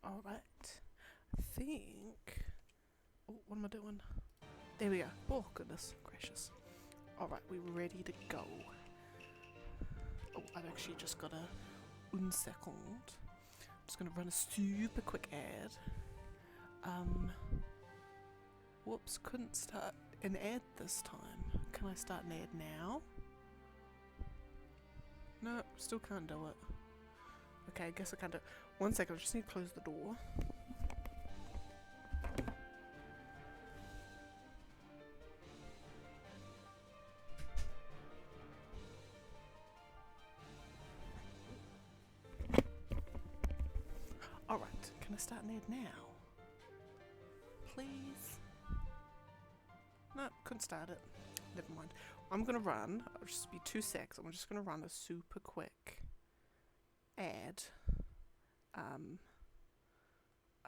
Alright. I think... Oh, what am I doing? There we go. Oh, goodness gracious. Alright, we're ready to go. Oh, I've actually just got a... un second. I'm just gonna run a super quick ad. Whoops, couldn't start an ad this time. Can I start an ad now? No, still can't do it. Okay, I guess I can't do it. 1 second, I just need to close the door. Alright, can I start an ad now? Please? No, couldn't start it. Never mind. I'm gonna run, I'll just be 2 secs, I'm just gonna run a super quick ad.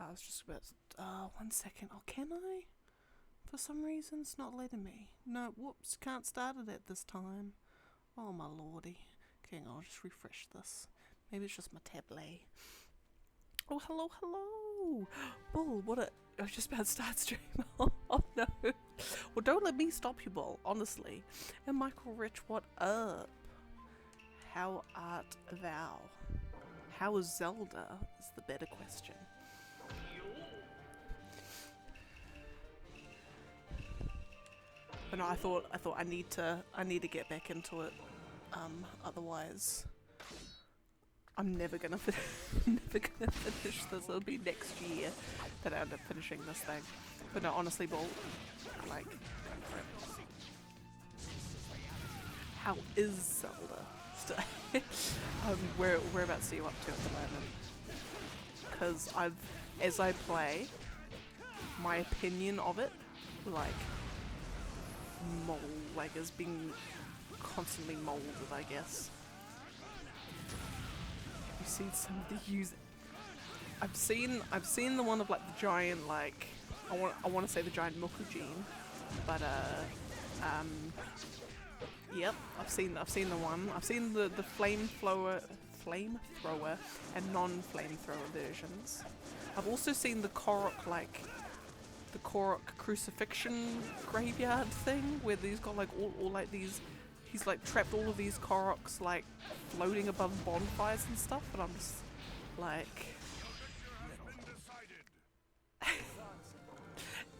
I was just about to, 1 second. Oh, can I? For some reason it's not letting me. No, whoops, can't start it at this time. Oh my lordy. Okay, I'll just refresh this. Maybe it's just my tablet. Oh, hello, hello! Bull, what a... I was just about to start stream. Oh no. Well, don't let me stop you, Bull, honestly. And Michael Rich, what up? How art thou? How is Zelda is the better question. But no, I thought I need to get back into it. Otherwise I'm never gonna finish this. It'll be next year that I end up finishing this thing. But no, honestly, Bull, like, how is Zelda? Whereabouts are you up to at the moment? Because as I play, my opinion of it, is being constantly molded, I guess. You've seen some of the use. I've seen the one of like the giant, like, I want to say the giant Mokujin, but yep, I've seen the one. I've seen the flamethrower and non-flamethrower versions. I've also seen the Korok, like the Korok crucifixion graveyard thing, where he's got like all like these. He's like trapped all of these Koroks like floating above bonfires and stuff, and I'm just like,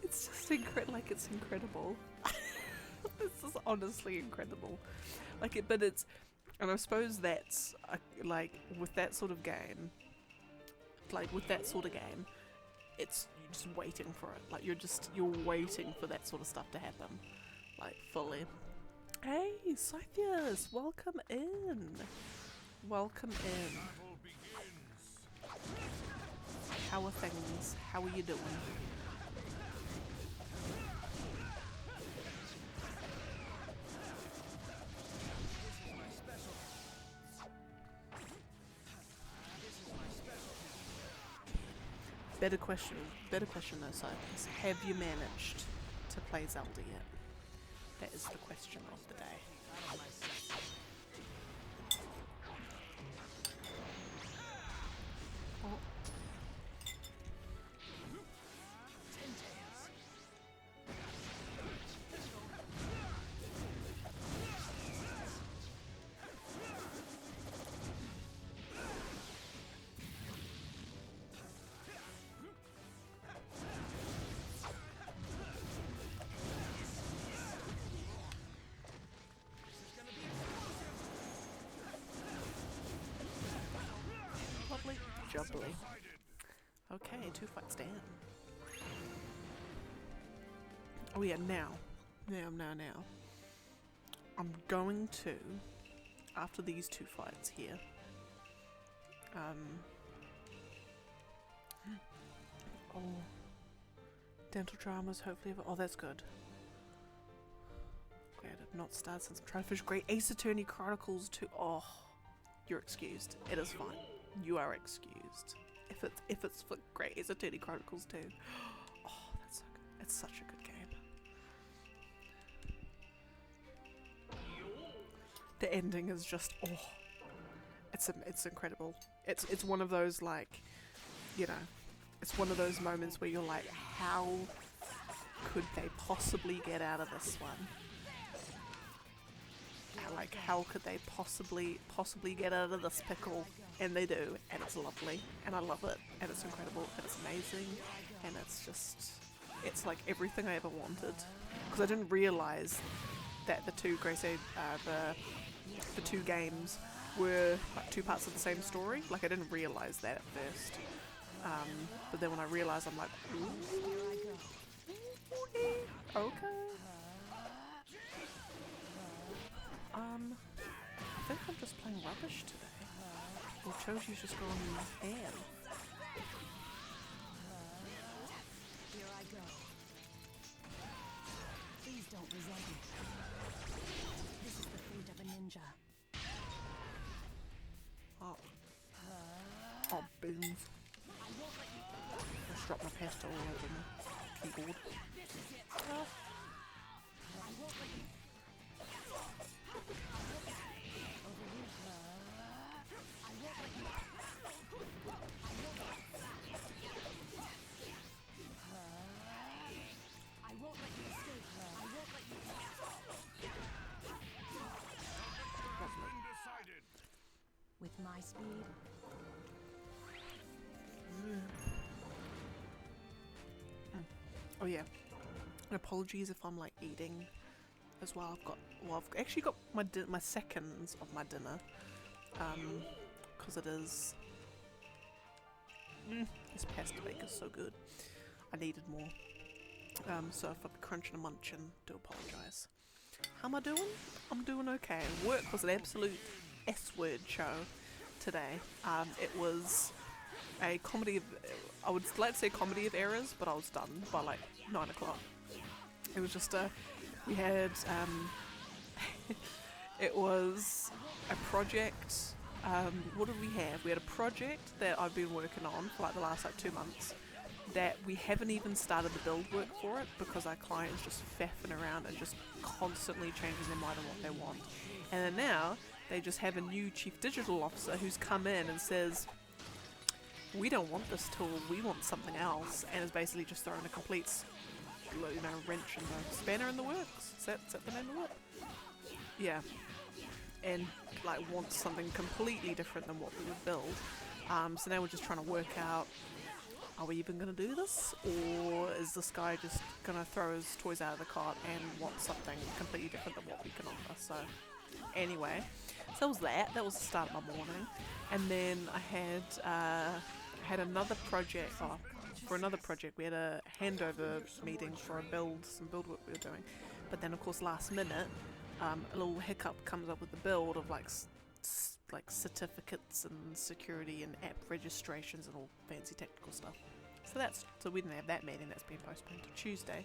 it's just it's incredible. This is honestly incredible. But it's, and I suppose that's like with that sort of game, it's you're just waiting for it. Like you're waiting for that sort of stuff to happen, like fully. Hey, Scythius, welcome in. Welcome in. How are things? How are you doing? Better question though, Scythius. Have you managed to play Zelda yet? That is the question of the day. Oh. Lovely jubbly. Okay, 2 fights down. Oh yeah, now. I'm going to, after these 2 fights here, oh, dental dramas, hopefully, oh that's good. Glad I've not started since I'm trying to finish Great Ace Attorney Chronicles 2. Oh, you're excused. It is fine. You are excused. If it's for Great Ace Attorney Chronicles 2. Oh, that's so good. It's such a good game. The ending is just, oh, it's incredible. It's one of those, like, you know, it's one of those moments where you're like, how could they possibly get out of this one? Like, how could they possibly get out of this pickle? And they do, and it's lovely, and I love it, and it's incredible, and it's amazing, and it's just, it's like everything I ever wanted. Because I didn't realise that the two the two games were like two parts of the same story. Like, I didn't realise that at first. But then when I realised, I'm like, ooh, okay. I think I'm just playing rubbish today. Well, Choji's just gone ham. Here I go. Please don't resent me. This is the fate of a ninja. Oh. Oh, beans. I just dropped my pasta all over my keyboard. Oh. With my speed. Oh yeah. And apologies if I'm like eating as well. I've actually got my seconds of my dinner. Because it is. This pasta baker's so good. I needed more. So if I'm crunching and munching, do apologise. How am I doing? I'm doing okay. Work was an absolute S-word show today. It was a comedy of, I would like to say comedy of errors, but I was done by like 9 o'clock. It was just we had, it was a project, what did we have? We had a project that I've been working on for like the last like 2 months that we haven't even started the build work for it because our client's just faffing around and just constantly changing their mind on what they want. And then now, they just have a new chief digital officer who's come in and says, we don't want this tool, we want something else, and is basically just throwing a complete, wrench and a spanner in the works. Is that the name of it? Yeah. And like wants something completely different than what we would build. So now we're just trying to work out, are we even going to do this? Or is this guy just going to throw his toys out of the cart and want something completely different than what we can offer? So anyway, so that was that. That was the start of my morning. And then I had another project. Oh, for another project, we had a handover meeting for some build work we were doing. But then, of course, last minute, a little hiccup comes up with the build of like certificates and security and app registrations and all fancy technical stuff. So we didn't have that meeting. That's been postponed to Tuesday.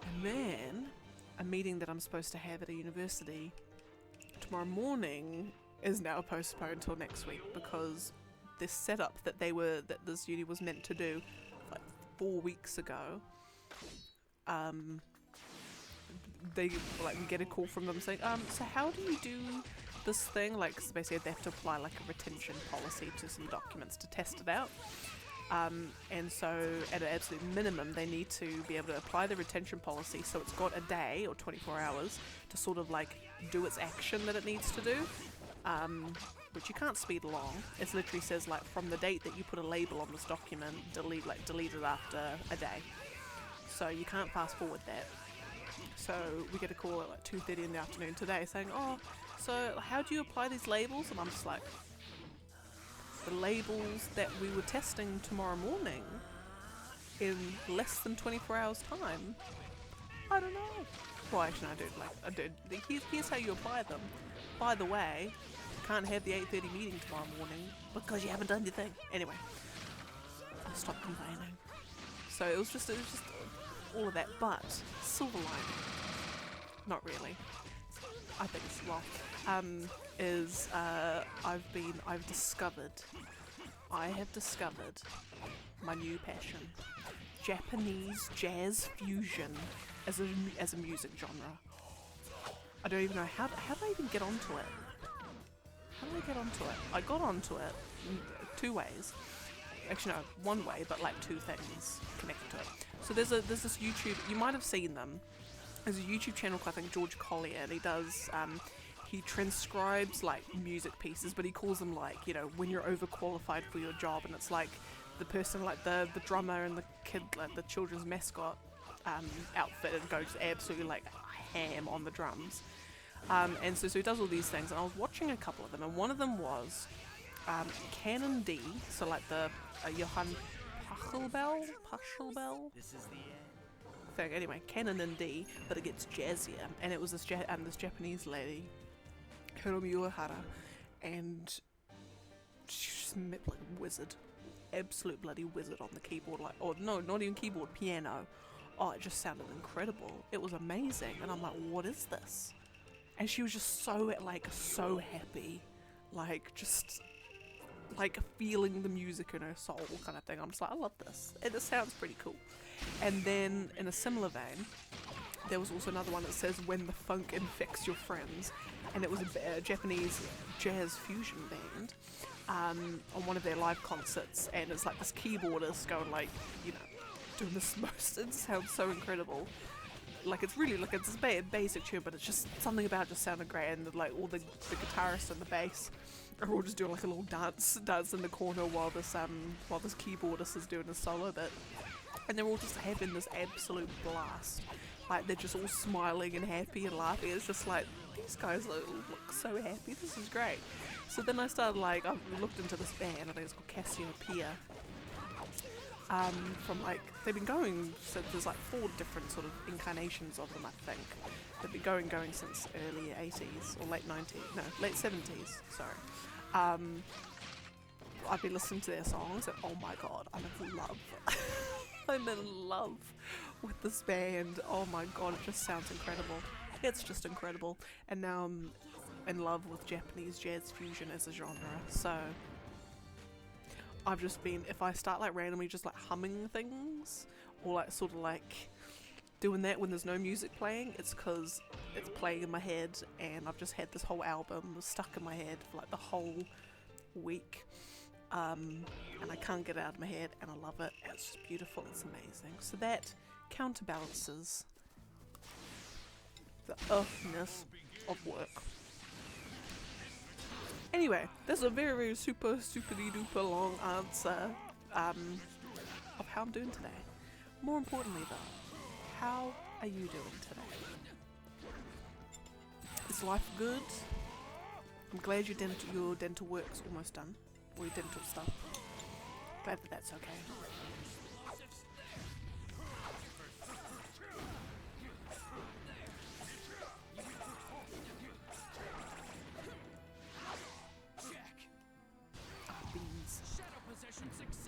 And then a meeting that I'm supposed to have at a university tomorrow morning is now postponed till next week because this setup that this uni was meant to do like 4 weeks ago, we get a call from them saying, so how do you do this thing? Like, cause basically they have to apply like a retention policy to some documents to test it out. And so at an absolute minimum, they need to be able to apply the retention policy so it's got a day or 24 hours to sort of like do its action that it needs to do, which you can't speed along. It literally says like from the date that you put a label on this document, delete it after a day. So you can't fast forward that. So we get a call at like 2:30 in the afternoon today saying, oh, so how do you apply these labels? And I'm just like, the labels that we were testing tomorrow morning in less than 24 hours time? I don't know. Well, actually, I do. Here's how you apply them. By the way, you can't have the 8:30 meeting tomorrow morning because you haven't done your thing. Anyway, I'll stop complaining. So it was just all of that, but silver lining. Not really. I think it's I have discovered my new passion. Japanese jazz fusion as a music genre. I don't even know how did I even get onto it? How did I get onto it? I got onto it in 2 ways. actually no, one way, but like two things connected to it. So there's this YouTube, you might have seen them. There's a YouTube channel called, I think, George Collier, and he does, he transcribes like music pieces, but he calls them like, you know, when you're overqualified for your job, and it's like the person, like the drummer and the kid, like the children's mascot outfit, and goes absolutely like ham on the drums. And so he does all these things, and I was watching a couple of them, and one of them was Canon D, so like the Johann Pachelbel thing. Anyway, Canon and D, but it gets jazzier, and it was this this Japanese lady, Hiromi Uehara, and she's like a wizard, absolute bloody wizard on the keyboard, like, or no, not even keyboard, piano. Oh, it just sounded incredible. It was amazing, and I'm like, what is this? And she was just so happy, like just like feeling the music in her soul kind of thing. I'm just like, I love this. It sounds pretty cool. And then in a similar vein, there was also another one that says When the Funk Infects Your Friends, and it was a Japanese jazz fusion band on one of their live concerts, and it's like this keyboardist going like, you know, doing this most, it sounds so incredible. Like, it's really, like, it's a basic tune, but it's just something about it just sounded great, and like all the guitarists and the bass are all just doing like a little dance in the corner while this keyboardist is doing a solo bit, and they're all just having this absolute blast. Like, they're just all smiling and happy and laughing. It's just like, these guys look so happy. This is great. So then I started, like, I looked into this band. I think it's called Cassiopeia. From like, they've been going, so there's like 4 different sort of incarnations of them, I think. They've been going since early 80s or late 90s, no, late 70s, sorry. I've been listening to their songs, and oh my god, I'm in love. I'm in love with this band. Oh my god, it just sounds incredible. It's just incredible. And now I'm in love with Japanese jazz fusion as a genre, so I've just been, if I start like randomly just like humming things, or like sort of like doing that when there's no music playing, it's because it's playing in my head, and I've just had this whole album stuck in my head for like the whole week, and I can't get it out of my head, and I love it. It's just beautiful. It's amazing. So that counterbalances the earthiness of work. Anyway, there's a very super duper long answer of how I'm doing today. More importantly though, how are you doing today? Is life good? I'm glad your dental work's almost done, or your dental stuff. Glad that that's okay.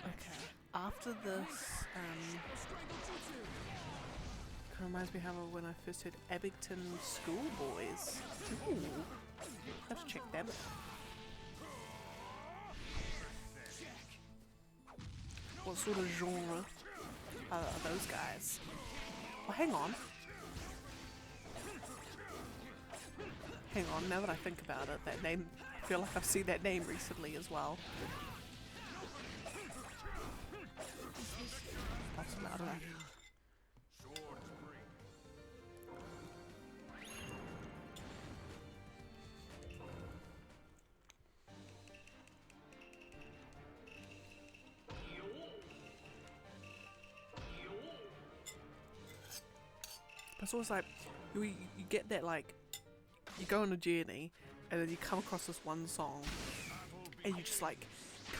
Okay, after this, kind of reminds me how when I first heard Abington Schoolboys. Ooh, have to check them. What sort of genre are those guys? Well, hang on. Now that I think about it, that name, I feel like I've seen that name recently as well. Possibly, I don't know. It's always like, you get that, like, you go on a journey, and then you come across this one song, and you just like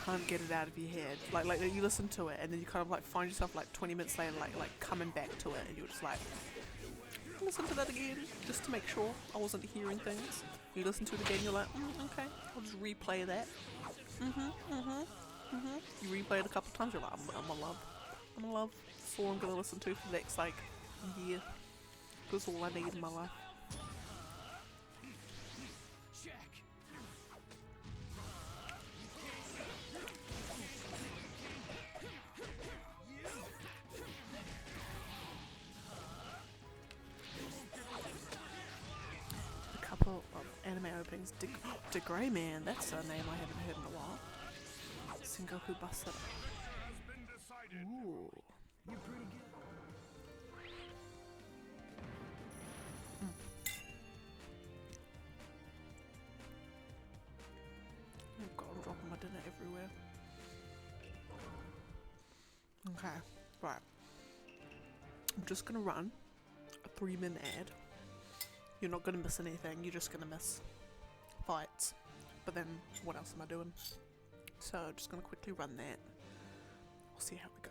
can't get it out of your head. Like you listen to it, and then you kind of like find yourself like 20 minutes later, like coming back to it, and you're just like, listen to that again, just to make sure I wasn't hearing things. You listen to it again, you're like, okay, I'll just replay that. You replay it a couple of times, you're like, I'm in love. That's all I'm gonna listen to for the next like year. That's all I need in my life. A couple of anime openings. De Grey Man, that's a name I haven't heard in a while. Sengoku Basara. Ooh. You're pretty good. Oh god, I'm dropping my dinner everywhere. Okay, right. I'm just gonna run a 3-minute ad. You're not gonna miss anything, you're just gonna miss fights. But then, what else am I doing? So, just gonna quickly run that. We'll see how we go.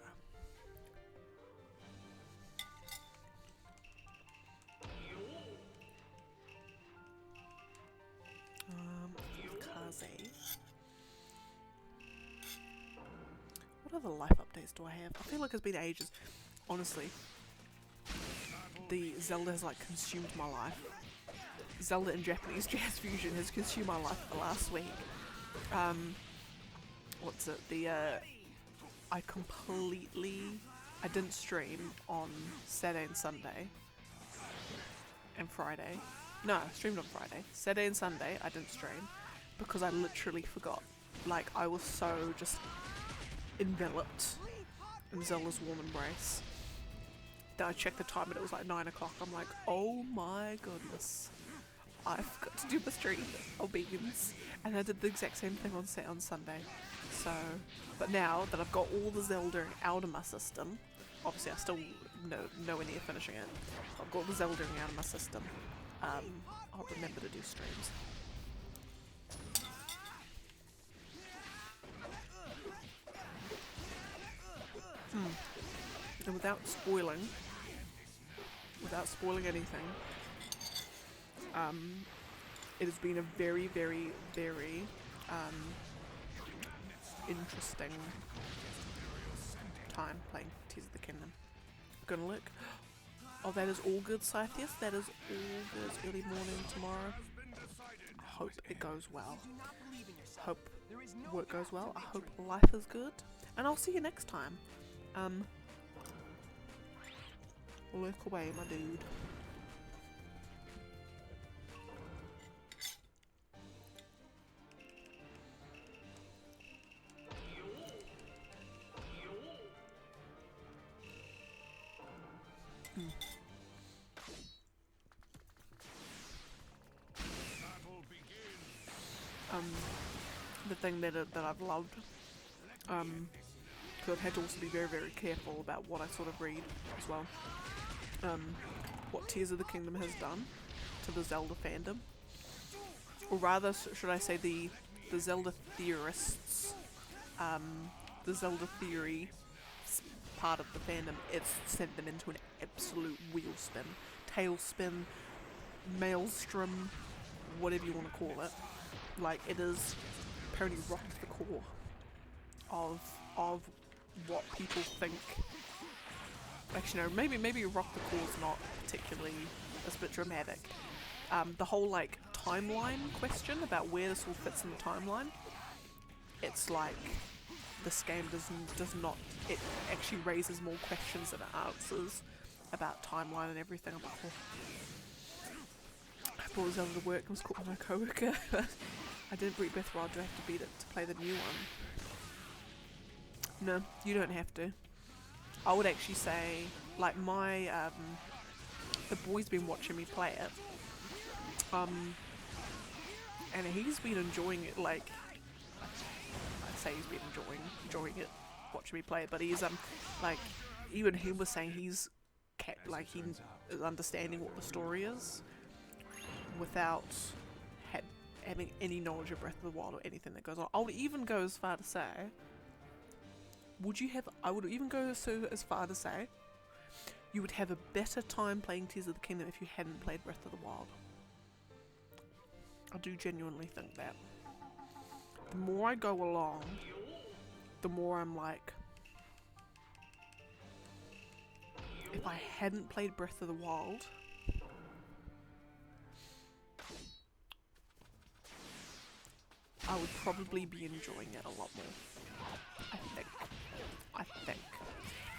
Kaze. What other life updates do I have? I feel like it's been ages. Honestly, the Zelda has like consumed my life. Zelda in Japanese Jazz Fusion has consumed my life for the last week. What's it? I didn't stream on Saturday and Sunday and Friday. No, I streamed on Friday. Saturday and Sunday I didn't stream because I literally forgot. Like, I was so just enveloped in Zelda's warm embrace that I checked the time and it was like 9 o'clock. I'm like, oh my goodness, I forgot to do the stream. Oh beans. And I did the exact same thing on Sunday. So, but now that I've got all the Zelda out of my system, obviously I still nowhere near finishing it. I've got the Zelda out of my system. I'll remember to do streams. And without spoiling anything, it has been a very, very, very interesting time playing Tears of the Kingdom. Gonna look. Oh, that is all good, Scythius. That is all good. It's early morning tomorrow. I hope it goes well. Hope work goes well. I hope life is good. And I'll see you next time. Look away, my dude. The thing that I've loved, because I've had to also be very, very careful about what I sort of read as well. What Tears of the Kingdom has done to the Zelda fandom, or rather, should I say the Zelda theorists, the Zelda theory part of the fandom. It's sent them into an absolute wheel spin, tailspin, maelstrom, whatever you want to call it. Like, it is apparently rocked the core of what people think. Actually, no, maybe rock the core is not particularly, it's a bit dramatic. The whole like timeline question about where this all fits in the timeline. It's like this game does not. It actually raises more questions than it answers about timeline and everything. I'm like, oh. I thought it was able to work. I was caught with my coworker. I didn't beat Breath of the Wild. Do I have to beat it to play the new one? No, you don't have to. I would actually say, like, my the boy's been watching me play it, and he's been enjoying it. Like, I'd say he's been enjoying it, watching me play it. But he's like, even he was saying he's kept, like, he is understanding what the story is without having any knowledge of Breath of the Wild or anything that goes on. I would even go as far to say, I would even go as far to say, you would have a better time playing Tears of the Kingdom if you hadn't played Breath of the Wild. I do genuinely think that. The more I go along, the more I'm like, if I hadn't played Breath of the Wild, I would probably be enjoying it a lot more. I think.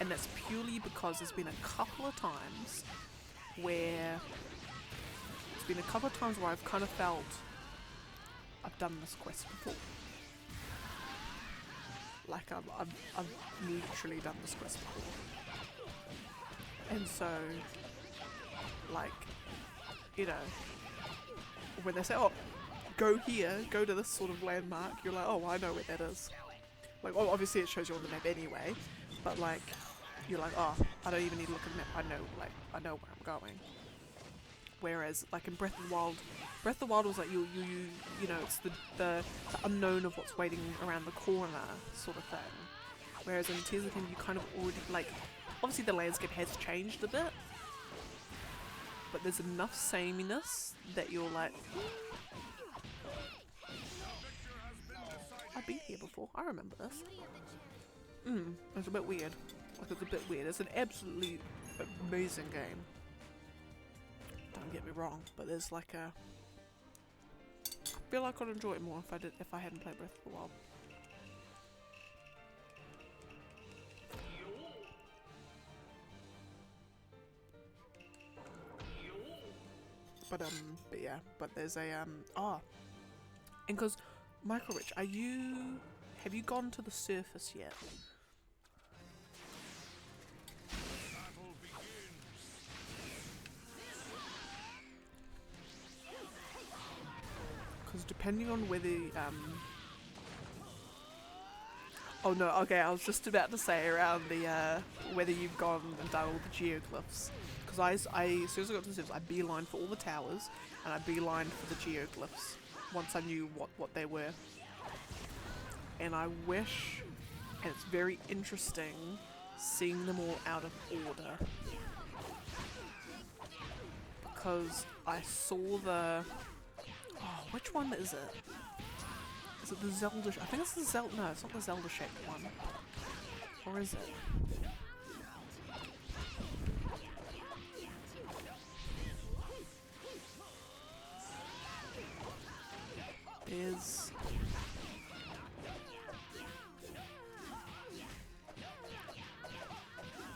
And that's purely because there's been a couple of times where I've kind of felt I've done this quest before. Like I've literally done this quest before. And so, like, you know, when they say, oh, go here, go to this sort of landmark, you're like, oh, I know where that is. Like, obviously it shows you on the map anyway, but like, you're like, oh, I don't even need to look at the map, I know where I'm going. Whereas, like in Breath of the Wild was like, you know, it's the unknown of what's waiting around the corner sort of thing. Whereas in Tears of the Kingdom, you kind of already, like, obviously the landscape has changed a bit, but there's enough sameness that you're like, I've been here before, I remember this. It's a bit weird. Like, it's a bit weird. It's an absolutely amazing game. Don't get me wrong, but there's like a... I feel like I'd enjoy it more if I hadn't played Breath of the Wild. But yeah, but there's a and because Michael Rich, have you gone to the surface yet? Because depending on whether oh no, okay, I was just about to say around the whether you've gone and done all the geoglyphs. Because I as soon as I got to the surface, I beelined for all the towers and I beelined for the geoglyphs once I knew what they were. And I wish, and it's very interesting seeing them all out of order, because I saw the which one is it? Is it the Zelda? I think it's the Zelda. No, it's not the Zelda shaped one. Or is it?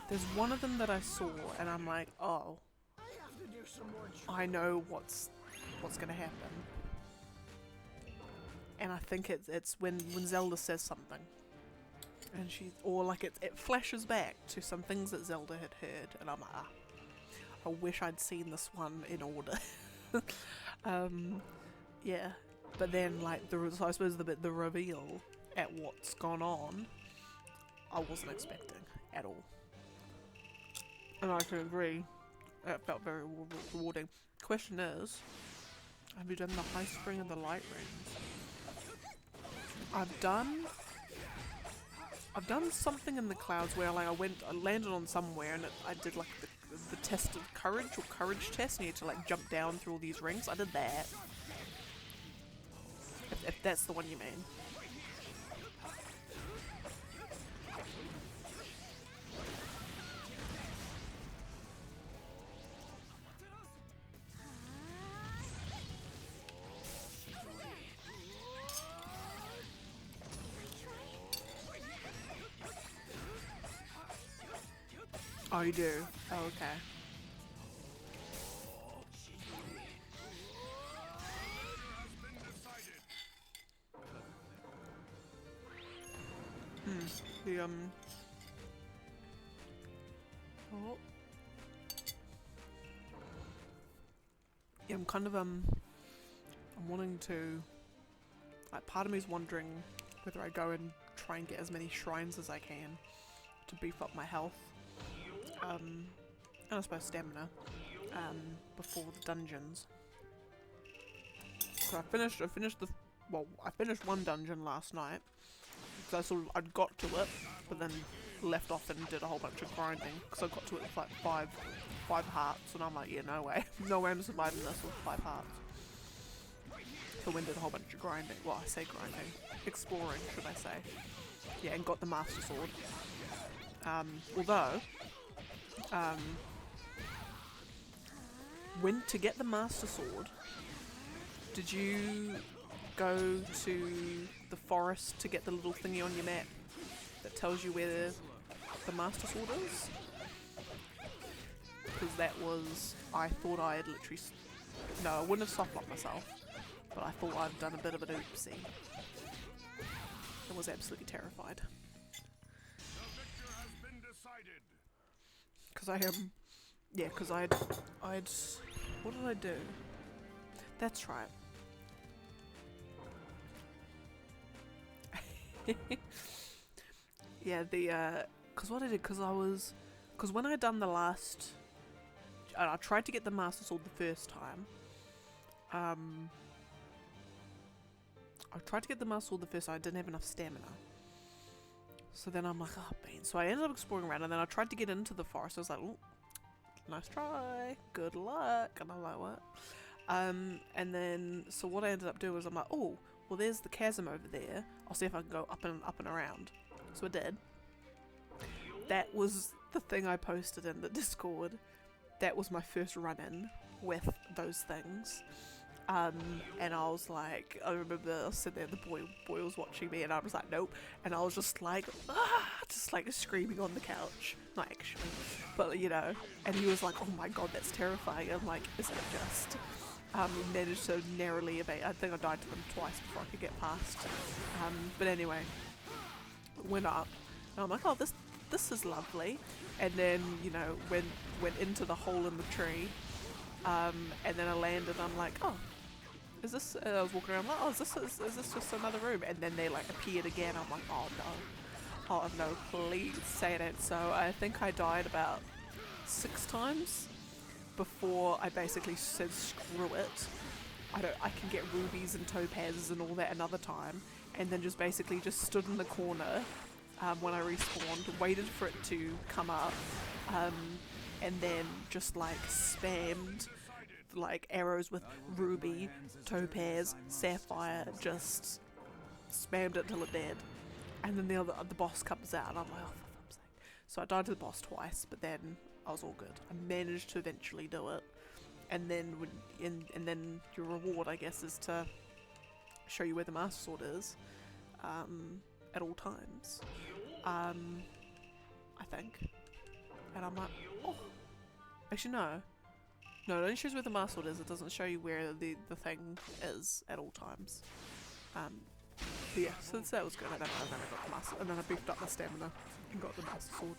There's one of them that I saw, and I'm like, oh, I know what's gonna happen. And I think it's when Zelda says something, and it flashes back to some things that Zelda had heard, and I'm like, I wish I'd seen this one in order. Yeah, but then like I suppose the reveal at what's gone on, I wasn't expecting at all, and I can agree. It felt very rewarding. Question is, have you done the High Spring and the Light Rings? I've done something in the clouds where like I landed on somewhere and I did like the test of courage or courage test, and you had to like jump down through all these rings. I did that. If that's the one you mean. Oh, you do? Oh, okay. Oh. Yeah, I'm kind of, I'm wanting to, like, part of me is wondering whether I go and try and get as many shrines as I can to beef up my health. And I suppose stamina, before the dungeons. So I finished one dungeon last night, because I'd got to it, but then left off and did a whole bunch of grinding, because I got to it with like five hearts, and I'm like, yeah, no way I'm surviving this with 5 hearts. So I did a whole bunch of grinding, well, I say grinding, exploring, should I say. Yeah, and got the Master Sword. Although, when to get the Master Sword, did you go to the forest to get the little thingy on your map that tells you where the Master Sword is? Because that was, I thought I had literally, no, I wouldn't have softlocked myself, but I thought I'd done a bit of an oopsie. I was absolutely terrified. Because I am, yeah, because I'd, what did I do? That's right. Yeah, because what I did, because when I done the last, I tried to get the Master Sword the first time. I tried to get the Master Sword the first time, I didn't have enough stamina. So then I'm like, oh, man. So I ended up exploring around, and then I tried to get into the forest. I was like, oh, nice try, good luck. And I'm like, what? And then, so what I ended up doing was I'm like, oh, well, there's the chasm over there. I'll see if I can go up and around. So I did. That was the thing I posted in the Discord. That was my first run-in with those things. And I was like, I remember I was sitting there, the boy was watching me, and I was like, nope. And I was just like, just like screaming on the couch. Not actually, but you know. And he was like, oh my god, that's terrifying. I'm like, is it just? Managed to narrowly evade. I think I died to them twice before I could get past. But anyway, went up, and I'm like, oh, this is lovely. And then, you know, went into the hole in the tree, and then I landed. I'm like, oh, is this? I was walking around, I'm like, oh, is this just another room? And then they like appeared again. I'm like, oh no, please say it ain't so. I think I died about 6 times before I basically said screw it. I can get rubies and topazes and all that another time, and then just basically just stood in the corner when I respawned, waited for it to come up, and then just like spammed like arrows with ruby, topaz, sapphire, just spammed it till it did. And then the boss comes out, and I'm like, oh, for fuck's sake. So I died to the boss twice, but then I was all good. I managed to eventually do it. And then and then your reward, I guess, is to show you where the Master Sword is at all times. I think. And I'm like, oh. Actually, no. No, it only shows where the Master Sword is. It doesn't show you where the thing is at all times. But yeah, so that was good. And then I got the Master, and then I beefed up my stamina and got the Master Sword.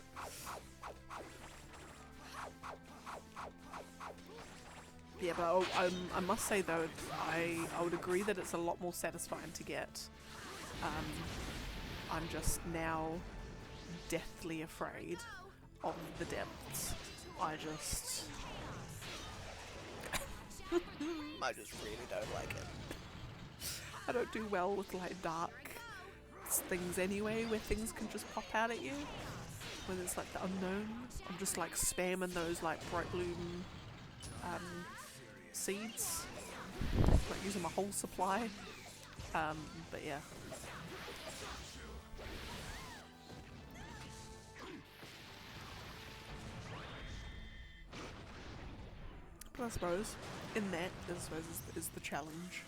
Yeah, but I must say though, I would agree that it's a lot more satisfying to get. I'm just now deathly afraid of the depths. I just really don't like it. I don't do well with like dark things anyway, where things can just pop out at you. When it's like the unknown, I'm just like spamming those like bright blue seeds, like using my whole supply. But yeah. But I suppose in that, is the challenge.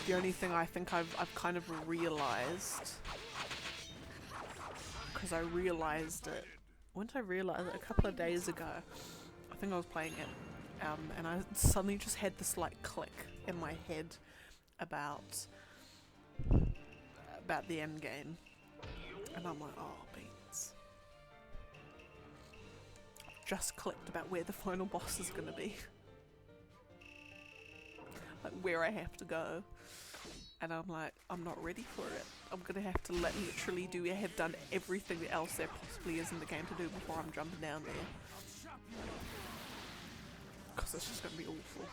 The only thing I think I've kind of realised, because I realised it, when did I realise it? A couple of days ago. I think I was playing it, and I suddenly just had this like click in my head about the end game, and I'm like, oh beans. Just clicked about where the final boss is gonna be. Like where I have to go, and I'm like, I'm not ready for it. I'm gonna have to literally have done everything else there possibly is in the game to do before I'm jumping down there, because it's just gonna be awful.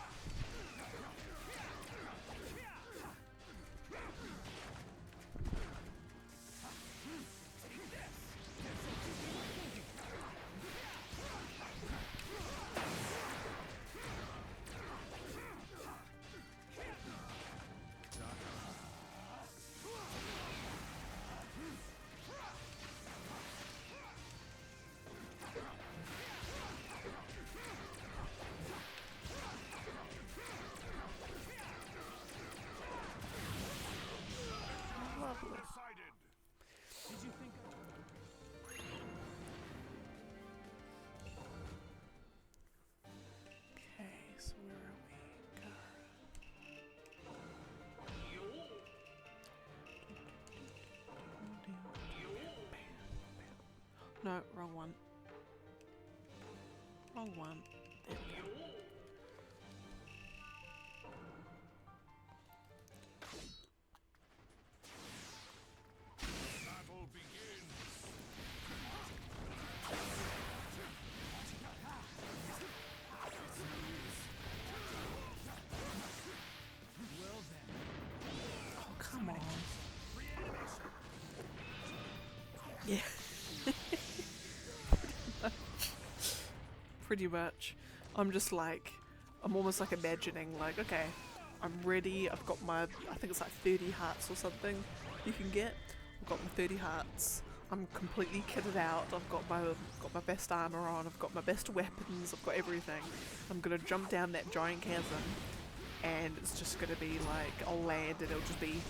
No, wrong one. Wrong one. There we go. Battle begins. Well then. Oh, come on. Yeah. Pretty much. I'm just like, I'm almost like imagining like, okay, I'm ready, I've got my, I think it's like 30 hearts or something you can get. I've got my 30 hearts, I'm completely kitted out, I've got my best armor on, I've got my best weapons, I've got everything. I'm gonna jump down that giant chasm and it's just gonna be like, I'll land and it'll just be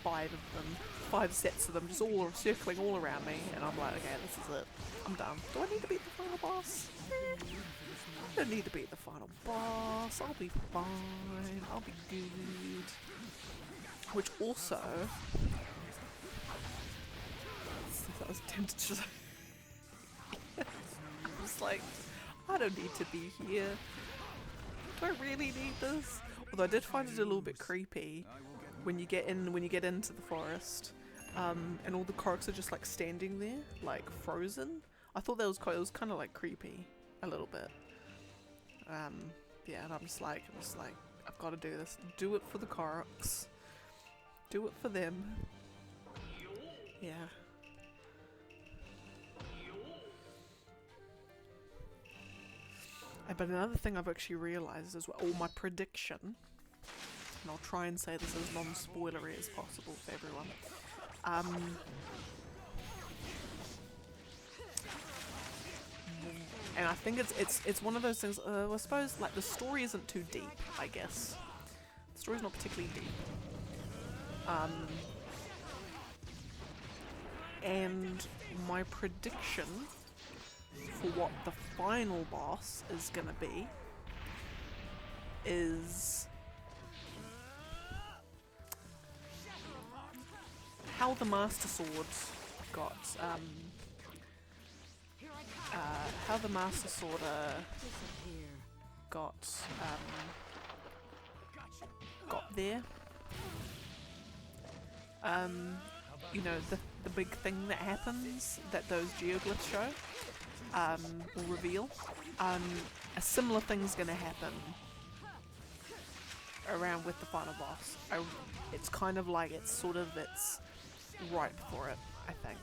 5 of them, 5 sets of them just all circling all around me, and I'm like, okay, this is it, I'm done. Do I need to beat the final boss? I don't need to beat the final boss, I'll be fine, I'll be good. Which also, I was tempted to just I was like, I don't need to be here. Do I really need this? Although I did find it a little bit creepy when you get into the forest, and all the Koroks are just like standing there, like frozen. I thought that was quite, it was kind of like creepy, a little bit. Yeah, and I'm just like, I've got to do this. Do it for the Koroks. Do it for them. Yeah. But another thing I've actually realised is, well, my prediction, and I'll try and say this as non-spoilery as possible for everyone. And I think it's one of those things, I suppose, like, the story isn't too deep, I guess. The story's not particularly deep. And my prediction for what the final boss is gonna be is how the Master Sword got, how the Master Sword got there. You know, the big thing that happens that those geoglyphs show, will reveal. A similar thing's gonna happen around with the final boss. It's kind of like it's ripe for it, I think.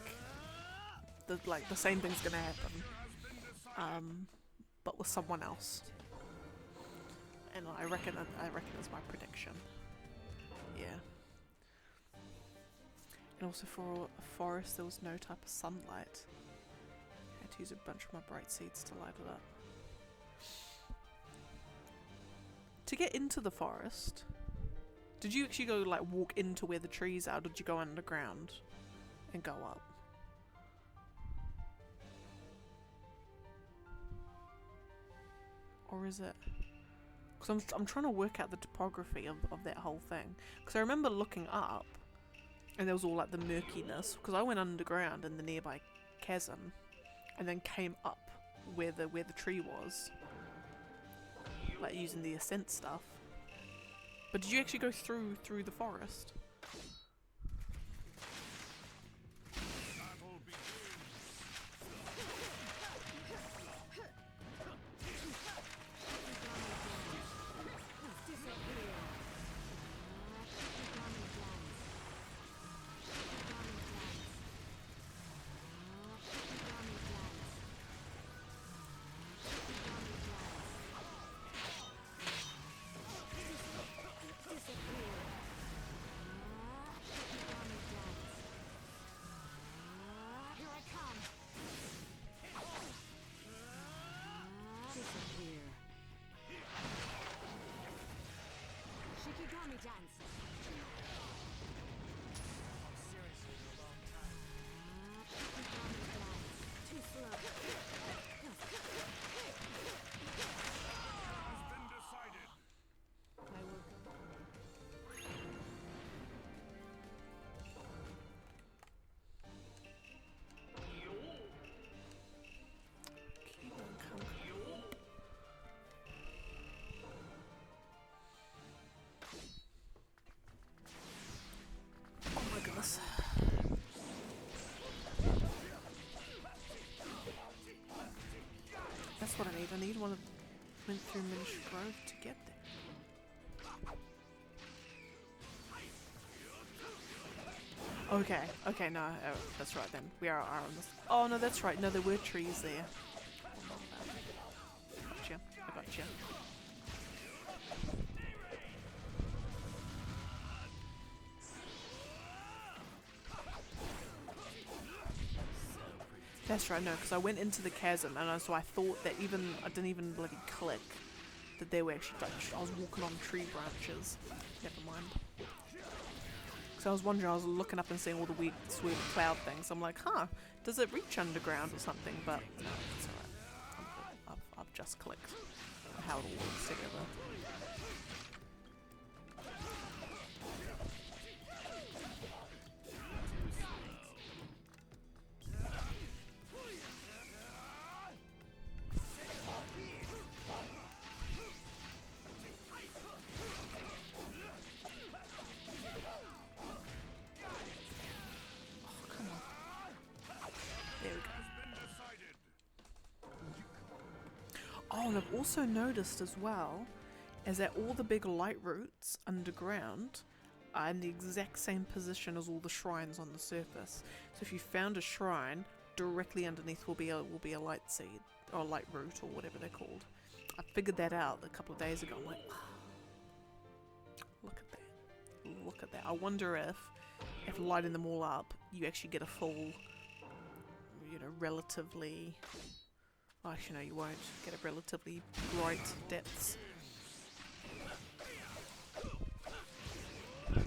The same thing's gonna happen, but with someone else. And I reckon it's my prediction. Yeah. And also for a forest, there was no type of sunlight. I had to use a bunch of my bright seeds to light it up. To get into the forest, did you actually go like walk into where the trees are, or did you go underground and go up? Or is it? Because I'm trying to work out the topography of that whole thing. Because I remember looking up, and there was all like the murkiness. Because I went underground in the nearby chasm, and then came up where the tree was, like using the ascent stuff. But did you actually go through the forest? need one of went through Minish Grove to get there. Okay, okay, no, that's right then. We are on this. Oh no, that's right. No, there were trees there. Gotcha. I gotcha. That's right, no, because I went into the chasm and so I thought that I didn't even bloody click that they were actually like, I was walking on tree branches. Never mind. So I was wondering, I was looking up and seeing all the weird swirly cloud things. I'm like, huh, does it reach underground or something? But no, it's alright. I've just clicked how it all works together. Oh, and I've also noticed as well is that all the big light roots underground are in the exact same position as all the shrines on the surface. So if you found a shrine, directly underneath will be a light seed or a light root or whatever they're called. I figured that out a couple of days ago. I'm like, oh, look at that, look at that. I wonder if lighting them all up, you actually get a full, relatively. Actually, no, you won't get a relatively bright depths. But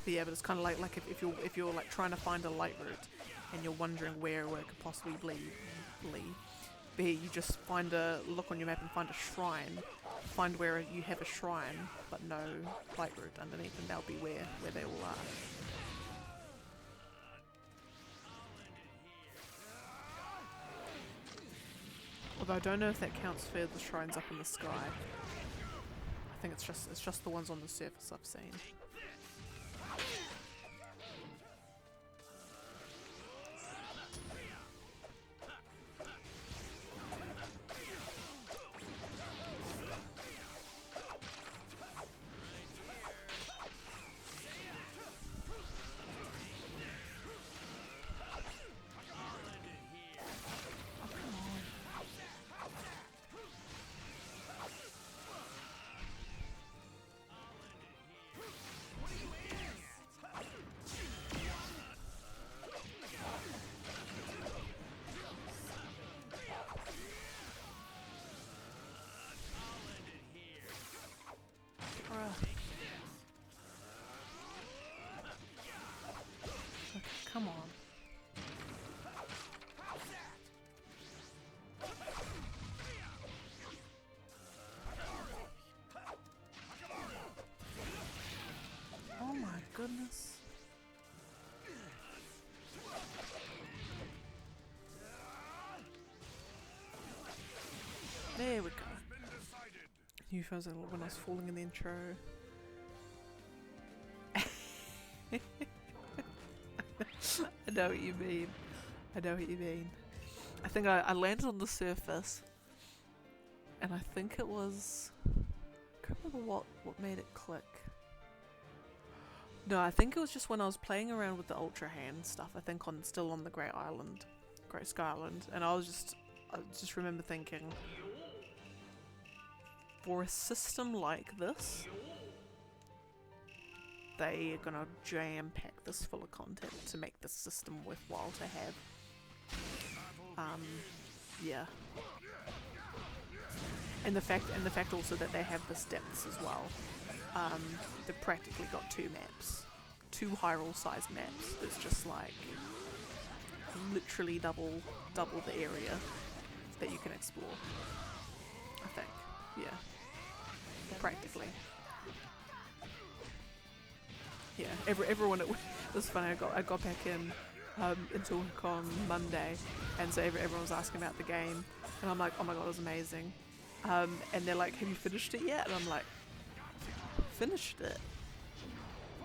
yeah, but it's kind of like if you're like trying to find a light route and you're wondering where it could possibly lead. But here you just look on your map and find a shrine. Find where you have a shrine, but no light route underneath, and that'll be where they all are. Although I don't know if that counts for the shrines up in the sky. I think it's just the ones on the surface I've seen. Come on. Oh my goodness. There we go. You felt like when I was falling in the intro. I know what you mean. I know what you mean. I think I landed on the surface, and I think it was. I can't remember what made it click. No, I think it was just when I was playing around with the Ultra Hand stuff. I think still on the Great Sky Island, and I just remember thinking, for a system like this, they are gonna jam-pack this full of content to make this system worthwhile to have. Yeah. And the fact also that they have this depths as well. They've practically got 2 maps. 2 Hyrule-sized maps. It's just like literally double the area that you can explore. I think. Yeah. Practically. Yeah, everyone. It was funny. I got back into work on Monday, and so everyone was asking about the game, and I'm like, oh my god, it was amazing. And they're like, have you finished it yet? And I'm like, finished it?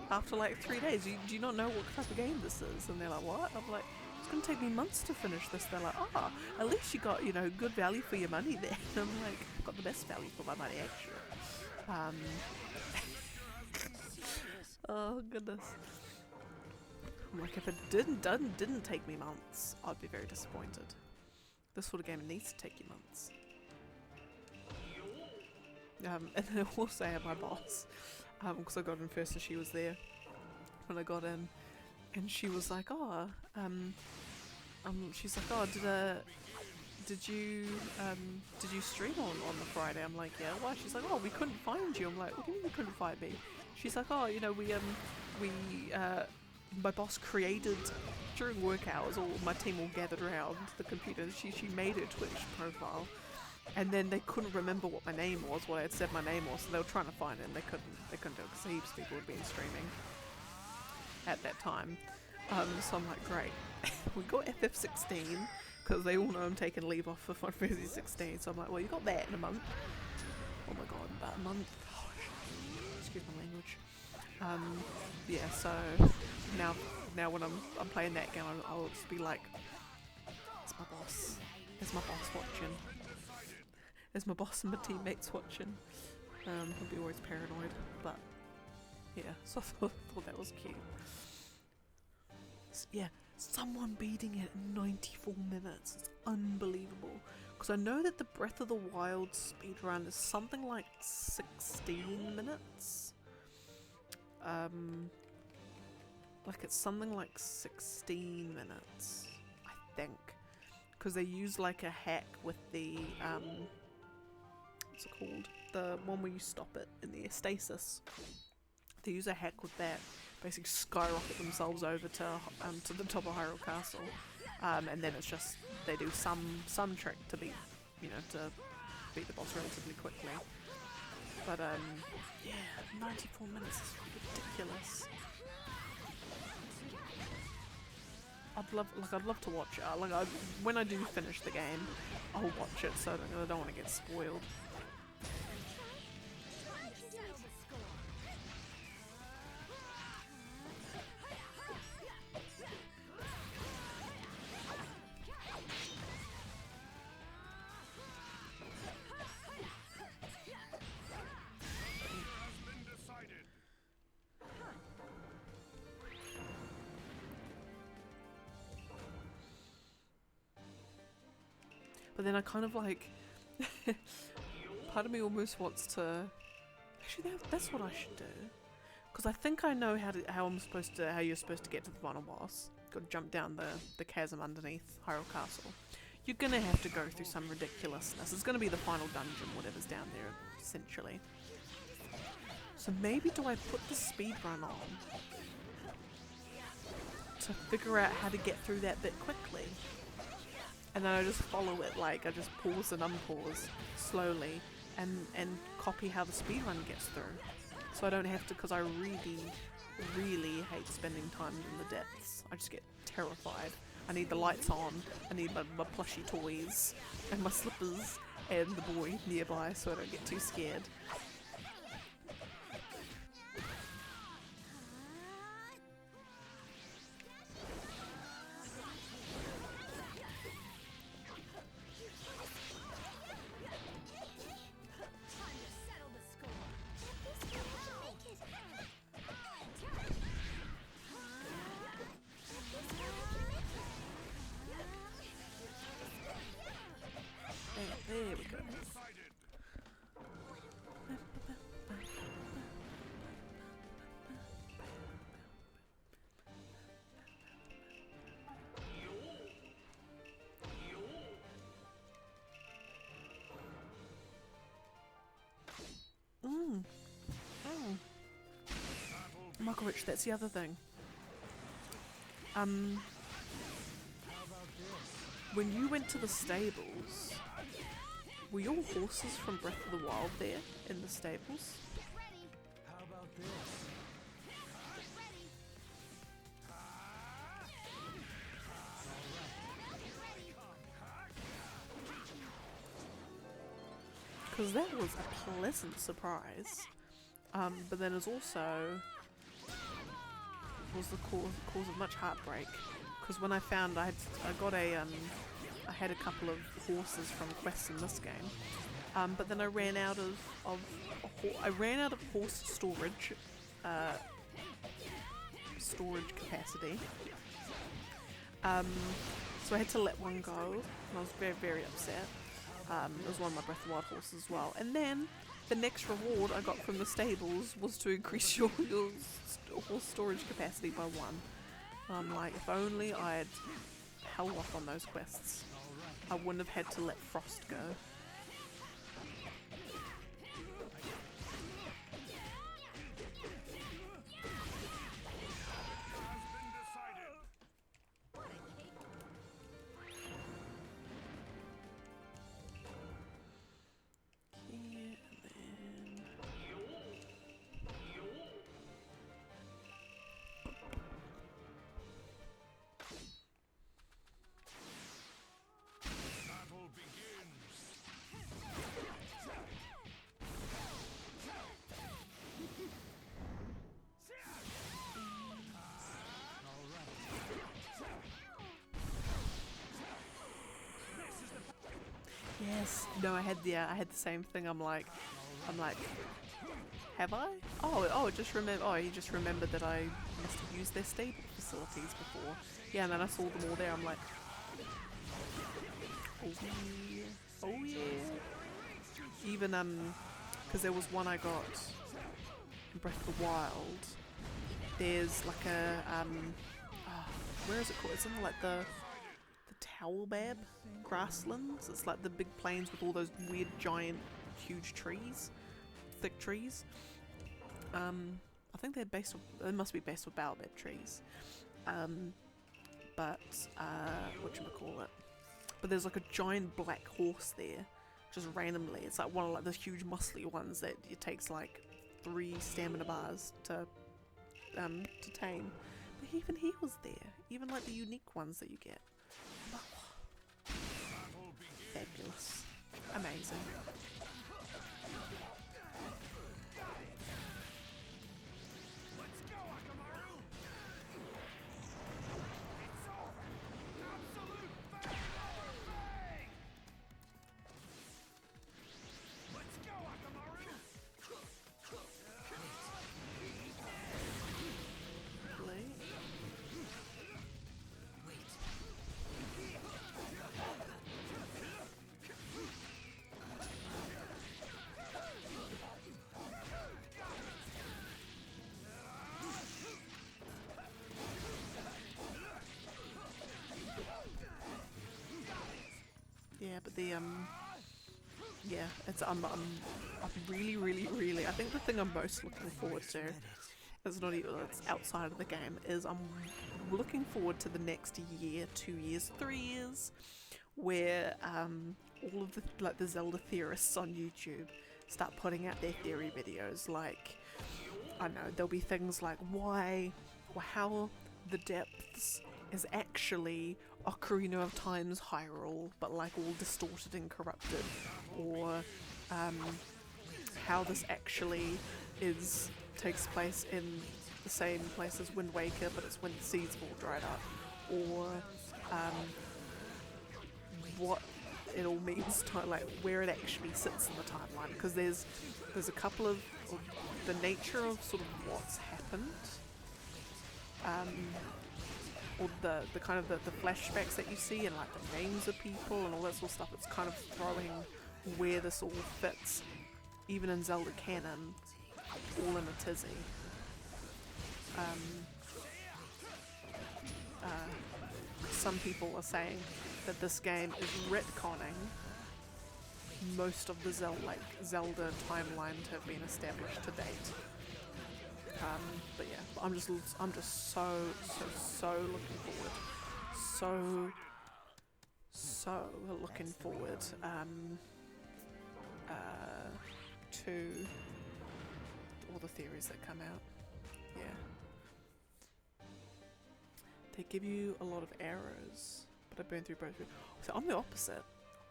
After like 3 days? Do you not know what type of game this is? And they're like, what? I'm like, it's gonna take me months to finish this. They're like, oh, at least you got, you know, good value for your money there. And I'm like, I've got the best value for my money actually. Oh goodness. I'm like, if it didn't take me months, I'd be very disappointed. This sort of game needs to take you months. And then I also had my boss, because I got in first and she was there when I got in, and she was like, oh, she's like, oh, did you stream on the Friday? I'm like, yeah, why? She's like, oh, we couldn't find you. I'm like, what do you mean you couldn't find me? She's like, oh, you know, my boss created, during work hours, all my team all gathered around the computer, she made her Twitch profile, and then they couldn't remember what my name was, what I had said my name was, so they were trying to find it and they couldn't do it because heaps of people had been streaming at that time. So I'm like, great. We got FF16, because they all know I'm taking leave off for Final Fantasy 16, so I'm like, well, you got that in a month. Oh my god, about a month. Oh, excuse my language. Yeah, so now when I'm playing that game, I'll just be like, it's my boss. Is my boss watching? Is my boss and my teammates watching? I'll be always paranoid, but yeah, so I thought that was cute. Yeah, someone beating it in 94 minutes. It's unbelievable. Because I know that the Breath of the Wild speedrun is something like 16 minutes. Like it's something like 16 minutes, I think. Because they use like a hack with the, what's it called? The one where you stop it in the stasis. They use a hack with that. Basically skyrocket themselves over to the top of Hyrule Castle, and then it's just they do some trick to beat, you know, to beat the boss relatively quickly. But yeah, 94 minutes is ridiculous. I'd love to watch it. When I do finish the game, I'll watch it so that I don't want to get spoiled. But then I kind of like, part of me almost wants to, actually that's what I should do. Because I think I know how you're supposed to get to the final boss. Got to jump down the chasm underneath Hyrule Castle. You're gonna have to go through some ridiculousness. It's gonna be the final dungeon, whatever's down there, essentially. So maybe do I put the speedrun on to figure out how to get through that bit quickly? And then I just follow it, like I just pause and unpause slowly and copy how the speedrun gets through. So I don't have to, because I really hate spending time in the depths. I just get terrified. I need the lights on, I need my plushy toys and my slippers and the boy nearby so I don't get too scared. There we go. Michael Rich, that's the other thing. When you went to the stables, were your horses from Breath of the Wild there in the stables? How about this? Because that was a pleasant surprise. But then it also was the cause of much heartbreak. because when I found I had a couple of horses from quests in this game, but then I ran out of horse storage capacity. So I had to let one go, and I was very, very upset. It was one of my Breath of the Wild horses as well. And then the next reward I got from the stables was to increase your horse storage capacity by 1. I'm like, if only I'd held off on those quests, I wouldn't have had to let Frost go. Yes. No, I had the same thing. I'm like, have I? Oh, you just remembered that I must have used their stable facilities before. Yeah, and then I saw them all there. I'm like, oh yeah, oh yeah. Even because there was one I got in Breath of the Wild. There's like a where is it called? It's in like the Towelbab grasslands. It's like the big plains with all those weird giant huge trees, thick trees. I think they must be based on baobab trees. But whatchamacallit. But there's like a giant black horse there, just randomly. It's like one of like those huge muscly ones that it takes like 3 stamina bars to tame. But even he was there. Even like the unique ones that you get. Fabulous. Amazing. Yeah, but I'm really, I think the thing I'm most looking forward to, it's not even, it's outside of the game, is I'm looking forward to the next year, 2 years, 3 years, where all of the Zelda theorists on YouTube start putting out their theory videos. Like, I don't know, there'll be things like why or how the depths is actually Ocarina of Time's Hyrule, but like all distorted and corrupted, or how this actually takes place in the same place as Wind Waker, but it's when the seas all dried up, or what it all means to like where it actually sits in the timeline, because there's a couple of the nature of sort of what's happened. Or the kind of the flashbacks that you see and like the names of people and all that sort of stuff, it's kind of throwing where this all fits, even in Zelda canon, all in a tizzy. Some people are saying that this game is retconning most of the Zelda timelines have been established to date. But yeah, I'm just so looking forward. So looking forward to all the theories that come out. Yeah. They give you a lot of arrows, but I burn through both. So I'm the opposite.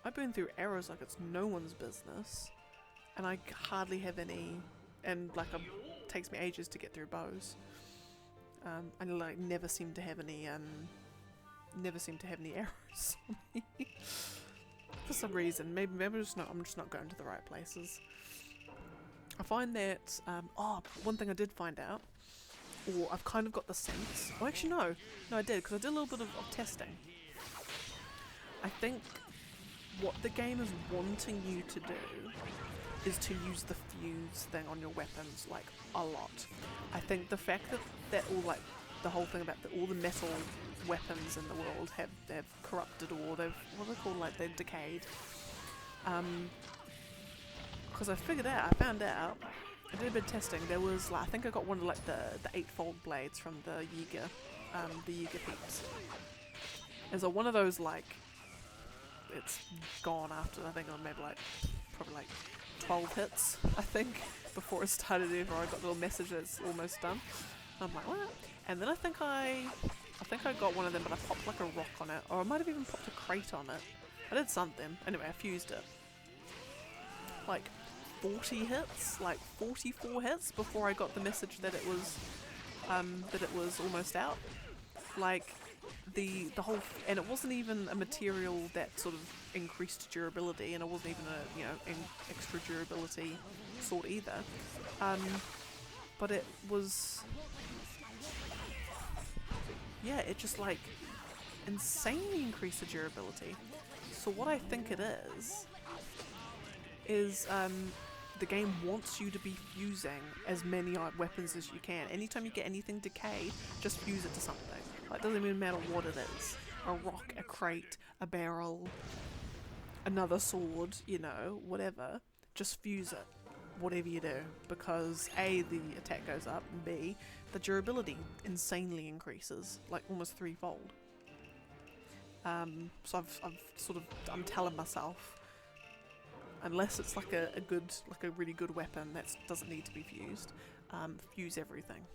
I burn through arrows like it's no one's business, and I hardly have any, and like it takes me ages to get through bows. I like never seem to have any never seem to have any arrows on me. For some reason. Maybe I'm just not going to the right places. I find that, one thing I did find out, or I've kind of got the sense, oh actually no I did, because I did a little bit of testing. I think what the game is wanting you to do is to use the fuse thing on your weapons, like, a lot. I think the fact that all, like, the whole thing about all the metal weapons in the world they've corrupted, or what are they called, like, they've decayed. Because I found out, I did a bit of testing, there was, like, I think I got one of, like, the 8-fold blades from the Yiga peeps. And so one of those, like, it's gone after, I think, maybe, like, probably, like, 12 hits, I think, before it started ever. I got a little message that it's almost done. I'm like, what? And then I think I got one of them, but I popped like a rock on it, or I might have even popped a crate on it. I did something. Anyway, I fused it. Like 40 hits, like 44 hits before I got the message that it was almost out. Like the whole, and it wasn't even a material that sort of increased durability, and it wasn't even a extra durability sword either. But it was, yeah, it just like insanely increased the durability. So what I think it is the game wants you to be fusing as many weapons as you can. Anytime you get anything decayed, just fuse it to something. Like, it doesn't even matter what it is. A rock, a crate, a barrel, another sword, whatever. Just fuse it, whatever you do. Because A, the attack goes up, and B, the durability insanely increases, like almost 3-fold. So I'm telling myself, unless it's like a really good weapon that doesn't need to be fused, fuse everything.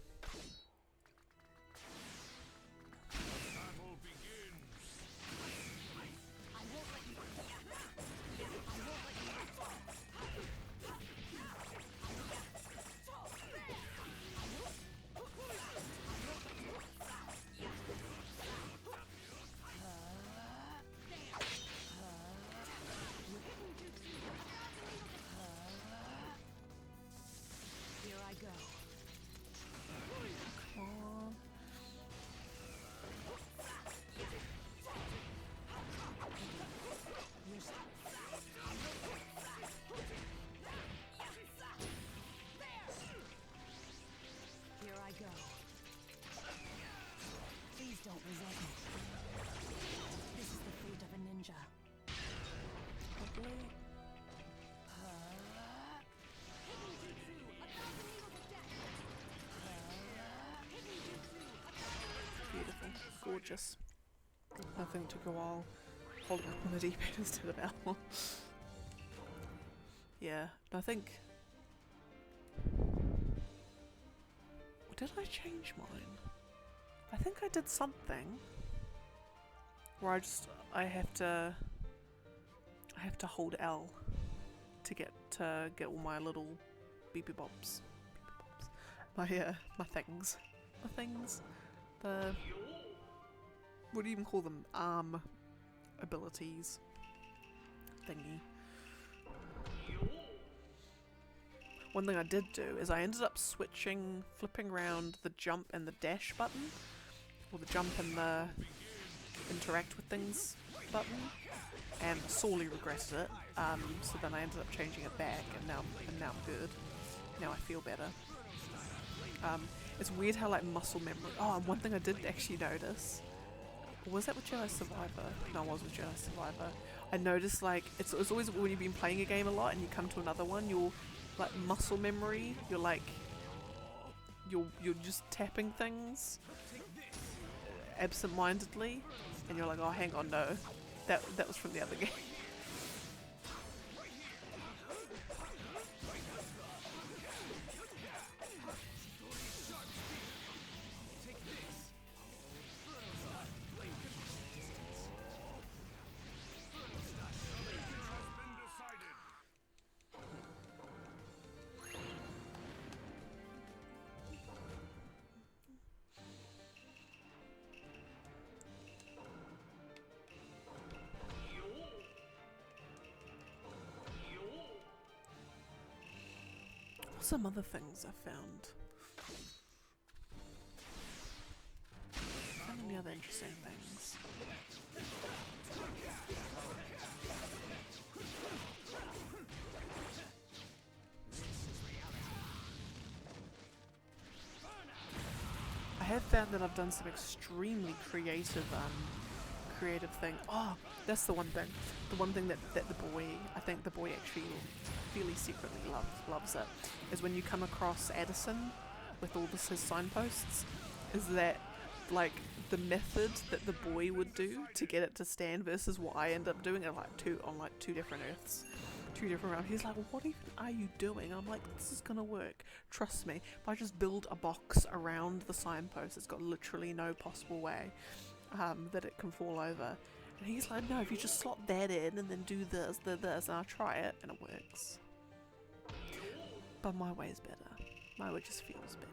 Don't resent me. This is the fate of a ninja. Beautiful. Gorgeous. Nothing took a while holding up on the D-pad instead of L. Yeah, I think... Or did I change mine? I think I did something where I have to hold L to get all my little beepy bobs. My things. The, what do you even call them? Arm abilities thingy. One thing I did do is I ended up flipping around the jump and the dash button, or the jump and the interact with things button, and sorely regretted it. So then I ended up changing it back, and now I'm good. Now I feel better. It's weird how like muscle memory. Oh, and one thing I did actually notice. Was that with Jedi Survivor? No, it was with Jedi Survivor. I noticed like it's always when you've been playing a game a lot and you come to another one, you'll like muscle memory. You're like you're just tapping things absent-mindedly, and you're like, oh, hang on, no, that was from the other game. What's some other things I found? Any other interesting things? I have found that I've done some extremely creative thing. Oh, that's the one thing. The one thing that the boy, I think the boy actually really secretly loves it, is when you come across Addison with all his signposts, is that like the method that the boy would do to get it to stand versus what I end up doing on two different Earths. 2 different rounds. He's like, what even are you doing? I'm like, this is gonna work. Trust me. If I just build a box around the signpost, it's got literally no possible way that it can fall over. And he's like, no, if you just slot that in and then do this, and I'll try it, and it works. But my way is better. My way just feels better.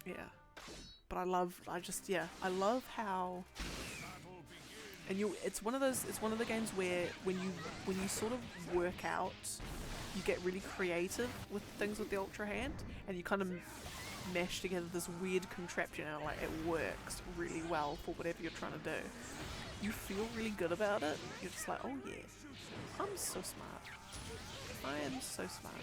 Yeah. But I love how, and it's one of the games where when you sort of work out, you get really creative with things with the Ultra Hand, and you kind of mash together this weird contraption, and like it works really well for whatever you're trying to do. You feel really good about it. You're just like, oh yeah, I'm so smart. I am so smart.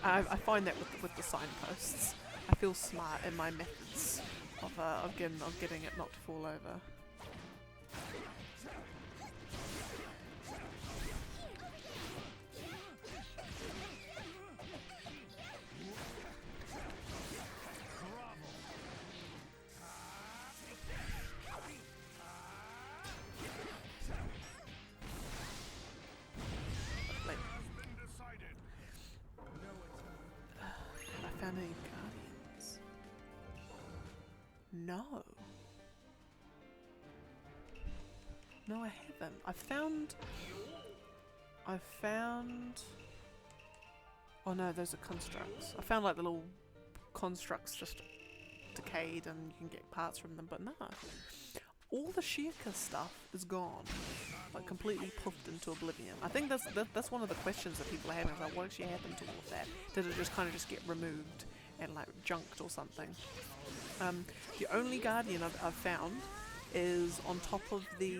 I find that with the signposts, I feel smart in my methods of getting it not to fall over. I found any guardians? No. No, I haven't. I found... Oh no, those are constructs. I found like the little constructs just decayed and you can get parts from them, but no. All the Sheikah stuff is gone. Like completely puffed into oblivion. I think that's one of the questions that people are having. Like, what actually happened to all of that? Did it just kind of just get removed and like junked or something? The only Guardian I've found is on top of the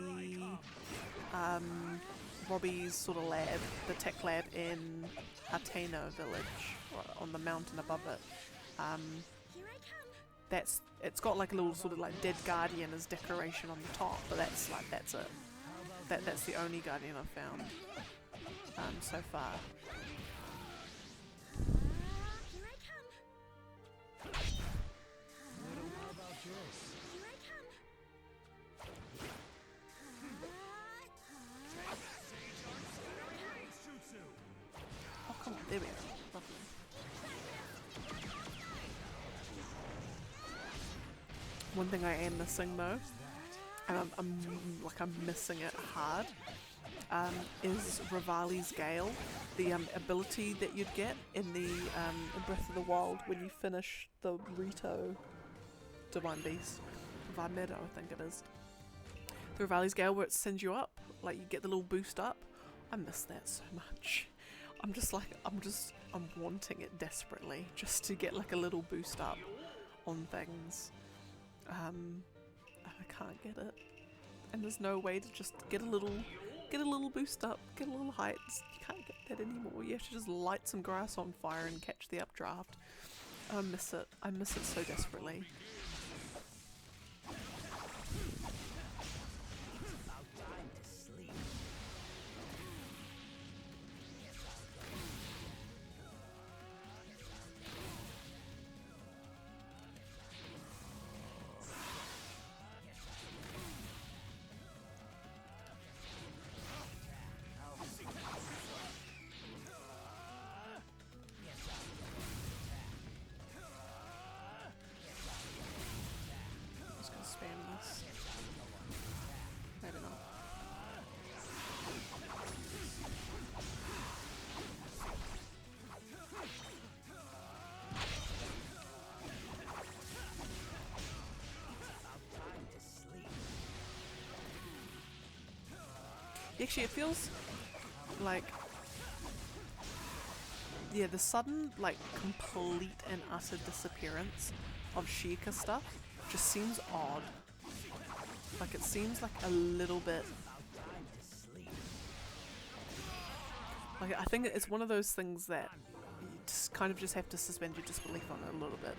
Robbie's sort of lab, the tech lab in Hateno village, on the mountain above it. It's got like a little sort of like dead guardian as decoration on the top, but that's it. That's the only guardian I've found so far. Oh come on, there we go. Lovely. One thing I am missing though, and I'm missing it hard, is Rivali's Gale, the ability that you'd get in in Breath of the Wild when you finish the Rito Divine Beast, Divine Meadow I think it is. The Rivali's Gale where it sends you up, like you get the little boost up. I miss that so much. I'm wanting it desperately, just to get like a little boost up on things. I can't get it, and there's no way to just get a little boost up, get a little height. You can't get that anymore. You have to just light some grass on fire and catch the updraft. I miss it so desperately. Actually, it feels like yeah, the sudden, like, complete and utter disappearance of Sheikah stuff just seems odd. Like, it seems like a little bit... Like, I think it's one of those things that you just kind of just have to suspend your disbelief on it a little bit.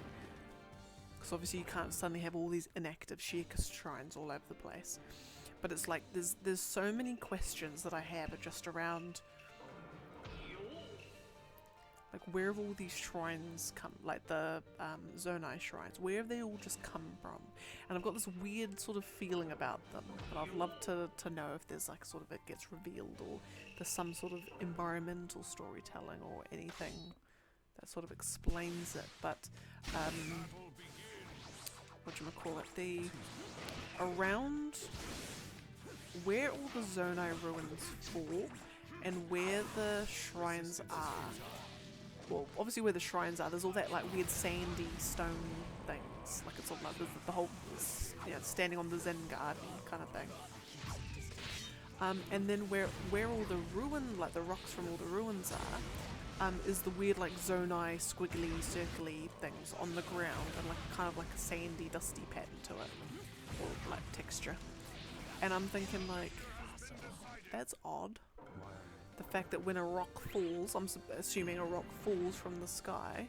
Because obviously you can't suddenly have all these inactive Sheikah shrines all over the place. But it's like, there's so many questions that I have just around... Like, where have all these shrines come, like the Zonai shrines, where have they all just come from? And I've got this weird sort of feeling about them, but I'd love to know if there's like sort of it gets revealed, or there's some sort of environmental storytelling or anything that sort of explains it. But, whatchamacallit, the, around where all the Zonai ruins fall and where the shrines are, well, obviously where the shrines are, there's all that like weird sandy stone things, like it's all like the whole, you know, standing on the Zen garden kind of thing. And then where all the ruin, like the rocks from all the ruins are, is the weird like Zonai squiggly, circly things on the ground, and like kind of like a sandy, dusty pattern to it, or like texture. And I'm thinking like, that's odd. The fact that when a rock falls, I'm assuming a rock falls from the sky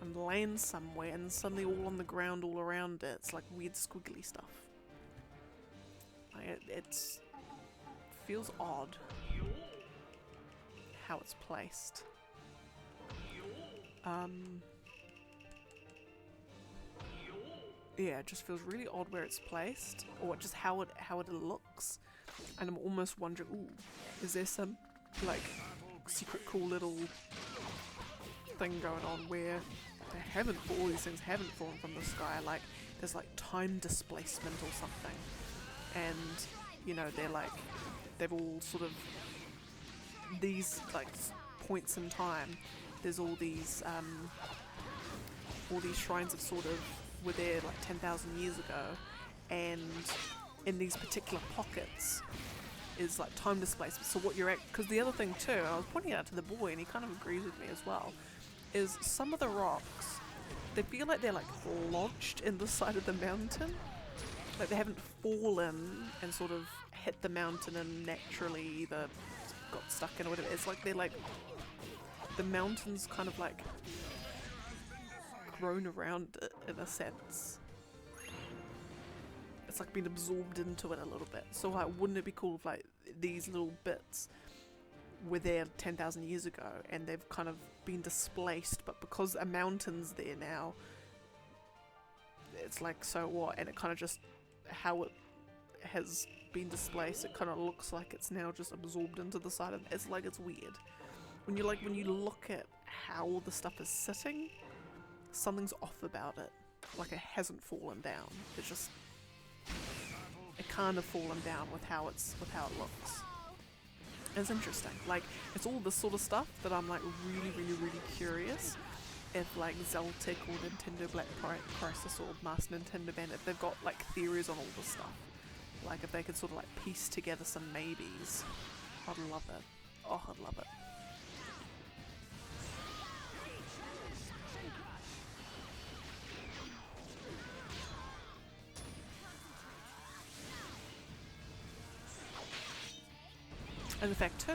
and lands somewhere, and suddenly all on the ground all around it, it's like weird squiggly stuff. Like it feels odd how it's placed. Yeah, it just feels really odd where it's placed, or just how it looks. And I'm almost wondering, ooh, is there some like secret cool little thing going on where they haven't, all these things haven't fallen from the sky, like there's like time displacement or something, and you know, they've all sort of these like points in time, there's all these shrines of sort of were there like 10,000 years ago, and in these particular pockets is like time displacement. So what you're at, because the other thing too, and I was pointing out to the boy and he kind of agrees with me as well, is some of the rocks, they feel like they're like lodged in the side of the mountain, like they haven't fallen and sort of hit the mountain and naturally either got stuck in or whatever. It's like they're like, the mountain's kind of like grown around it in a sense. It's like been absorbed into it a little bit. So like, wouldn't it be cool if like these little bits were there 10,000 years ago and they've kind of been displaced, but because a mountain's there now, it's like, so what? And it kind of just, how it has been displaced, it kind of looks like it's now just absorbed into the side of it. It's like, it's weird. When you look at how all the stuff is sitting, something's off about it. Like it hasn't fallen down. It's just, it can't have fallen down with how it looks. It's interesting. Like, it's all this sort of stuff that I'm like really curious if like Zeltic or Nintendo Black Crisis or Master Nintendo Band, if they've got like theories on all this stuff. Like if they could sort of like piece together some maybes. I'd love it. Oh, I'd love it. And the fact too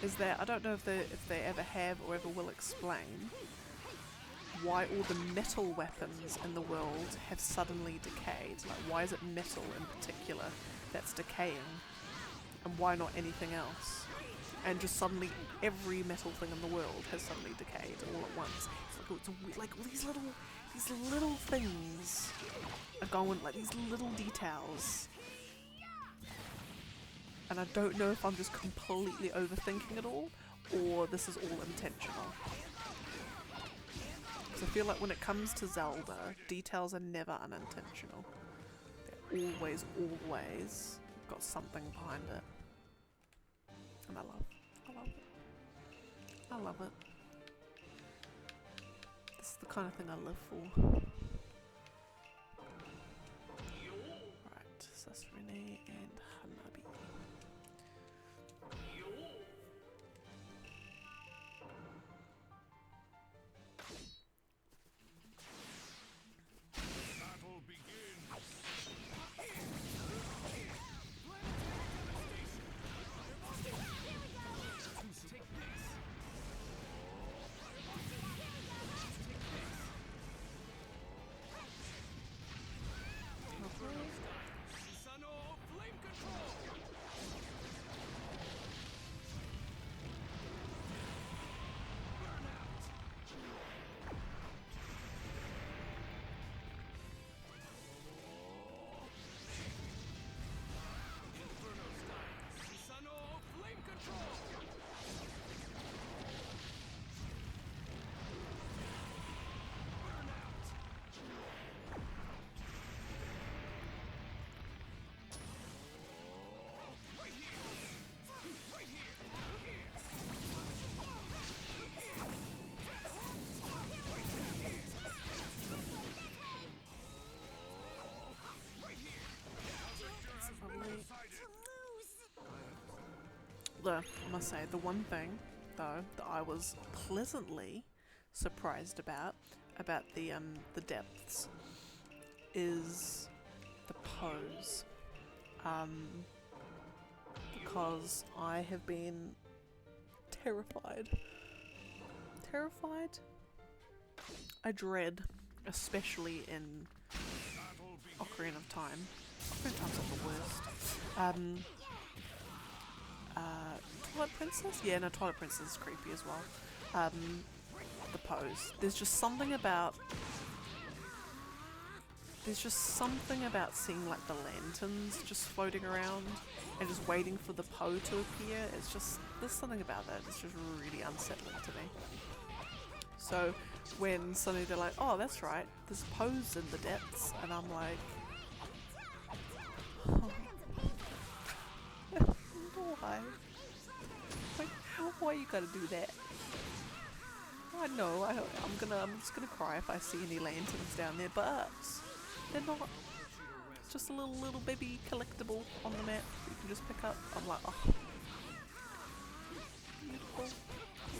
is that I don't know if they ever have or ever will explain why all the metal weapons in the world have suddenly decayed. Like, why is it metal in particular that's decaying, and why not anything else? And just suddenly every metal thing in the world has suddenly decayed all at once. It's like all these little things are going, like these little details. And I don't know if I'm just completely overthinking it all, or this is all intentional. Because I feel like when it comes to Zelda, details are never unintentional. They're always got something behind it. And I love it. This is the kind of thing I live for. Right, Sasrine and Hanabi. I must say, the one thing, though, that I was pleasantly surprised about the depths is the pose. Because I have been terrified. Terrified? I dread, especially in Ocarina of Time. Ocarina of Time's like the worst. Twilight Princess? Yeah, no, Twilight Princess is creepy as well. The pose. There's just something about seeing like the lanterns just floating around and just waiting for the Po to appear. It's just, there's something about that. It's just really unsettling to me. So when suddenly they're like, oh, that's right, there's Po's in the depths, and I'm like, oh. Why? Like, why you gotta do that? I know, I'm just gonna cry if I see any lanterns down there, but they're not. It's just a little baby collectible on the map you can just pick up. I'm like, oh, beautiful,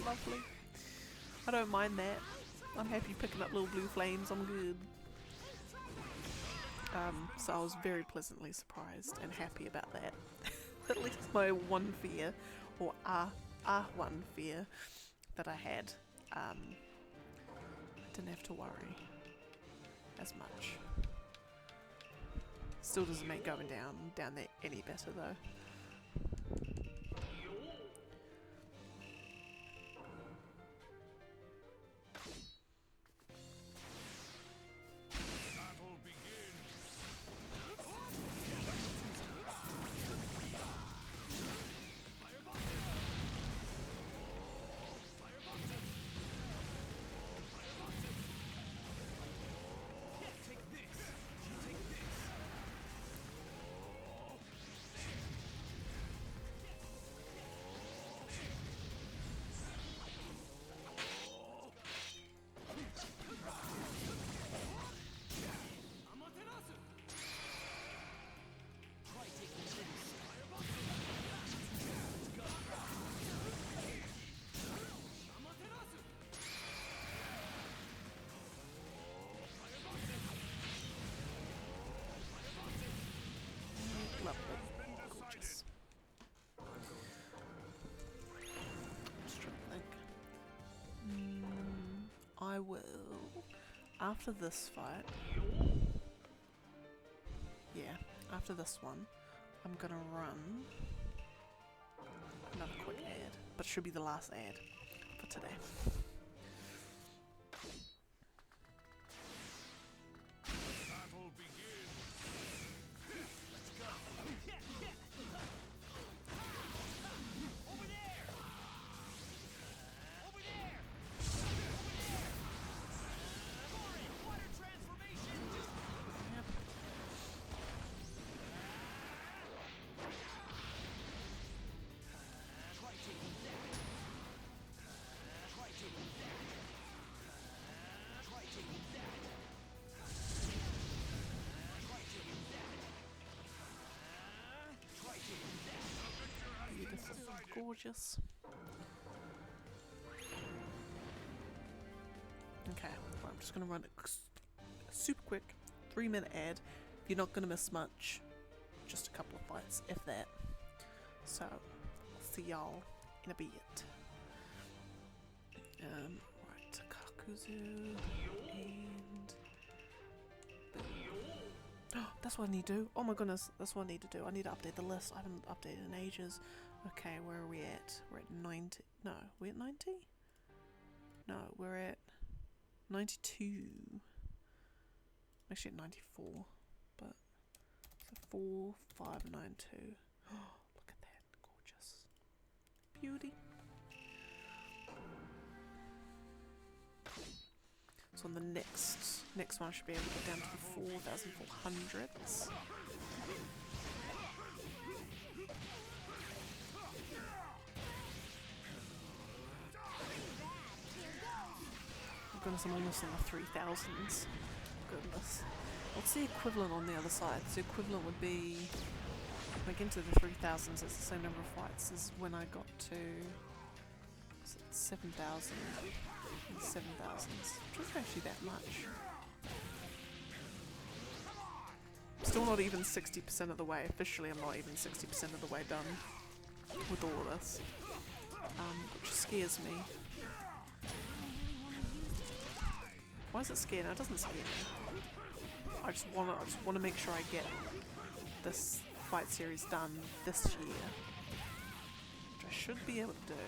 lovely. I don't mind that. I'm happy picking up little blue flames. I'm good. So I was very pleasantly surprised and happy about that. At least my one fear, or one fear that I had, I didn't have to worry as much. Still doesn't make going down there any better though. Gorgeous. Just trying to think. I will, after this fight, yeah, after this one, I'm gonna run another quick ad, but it should be the last ad for today. Gorgeous. Okay, well, I'm just gonna run a super quick 3-minute ad. You're not gonna miss much, just a couple of fights, if that. So, I'll see y'all in a bit. Right, Kakuzu and that's what I need to do. Oh my goodness, that's what I need to do. I need to update the list. I haven't updated in ages. Okay, where are we at? We're at 90. No, we're at 90? No, we're at 92. Actually at 94. But, so 4, 5, 9, 2. Oh, look at that. Gorgeous. Beauty. So on the next one I should be able to get down to the 4,400s. Goodness, I'm almost in the 3,000s. Goodness. What's the equivalent on the other side? The equivalent would be When I get into the 3000s, it's the same number of fights as when I got to 7,000. 7,000s, which isn't actually that much. Still not even 60% of the way. Officially, I'm not even 60% of the way done with all of this, which scares me. Why does it scare me? It doesn't scare me. I just want to make sure I get this fight series done this year, which I should be able to do.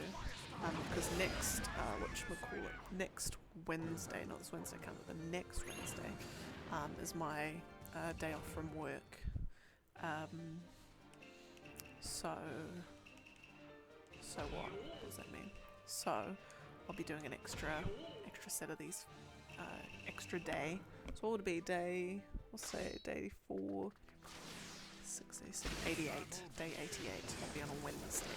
Because next, next Wednesday, not this Wednesday coming, but the next Wednesday, is my day off from work. So what? What does that mean? So I'll be doing an extra set of these, extra day. So what would it be? Day, we'll say day 4, 6, 7, 88. Day 88 will be on a Wednesday.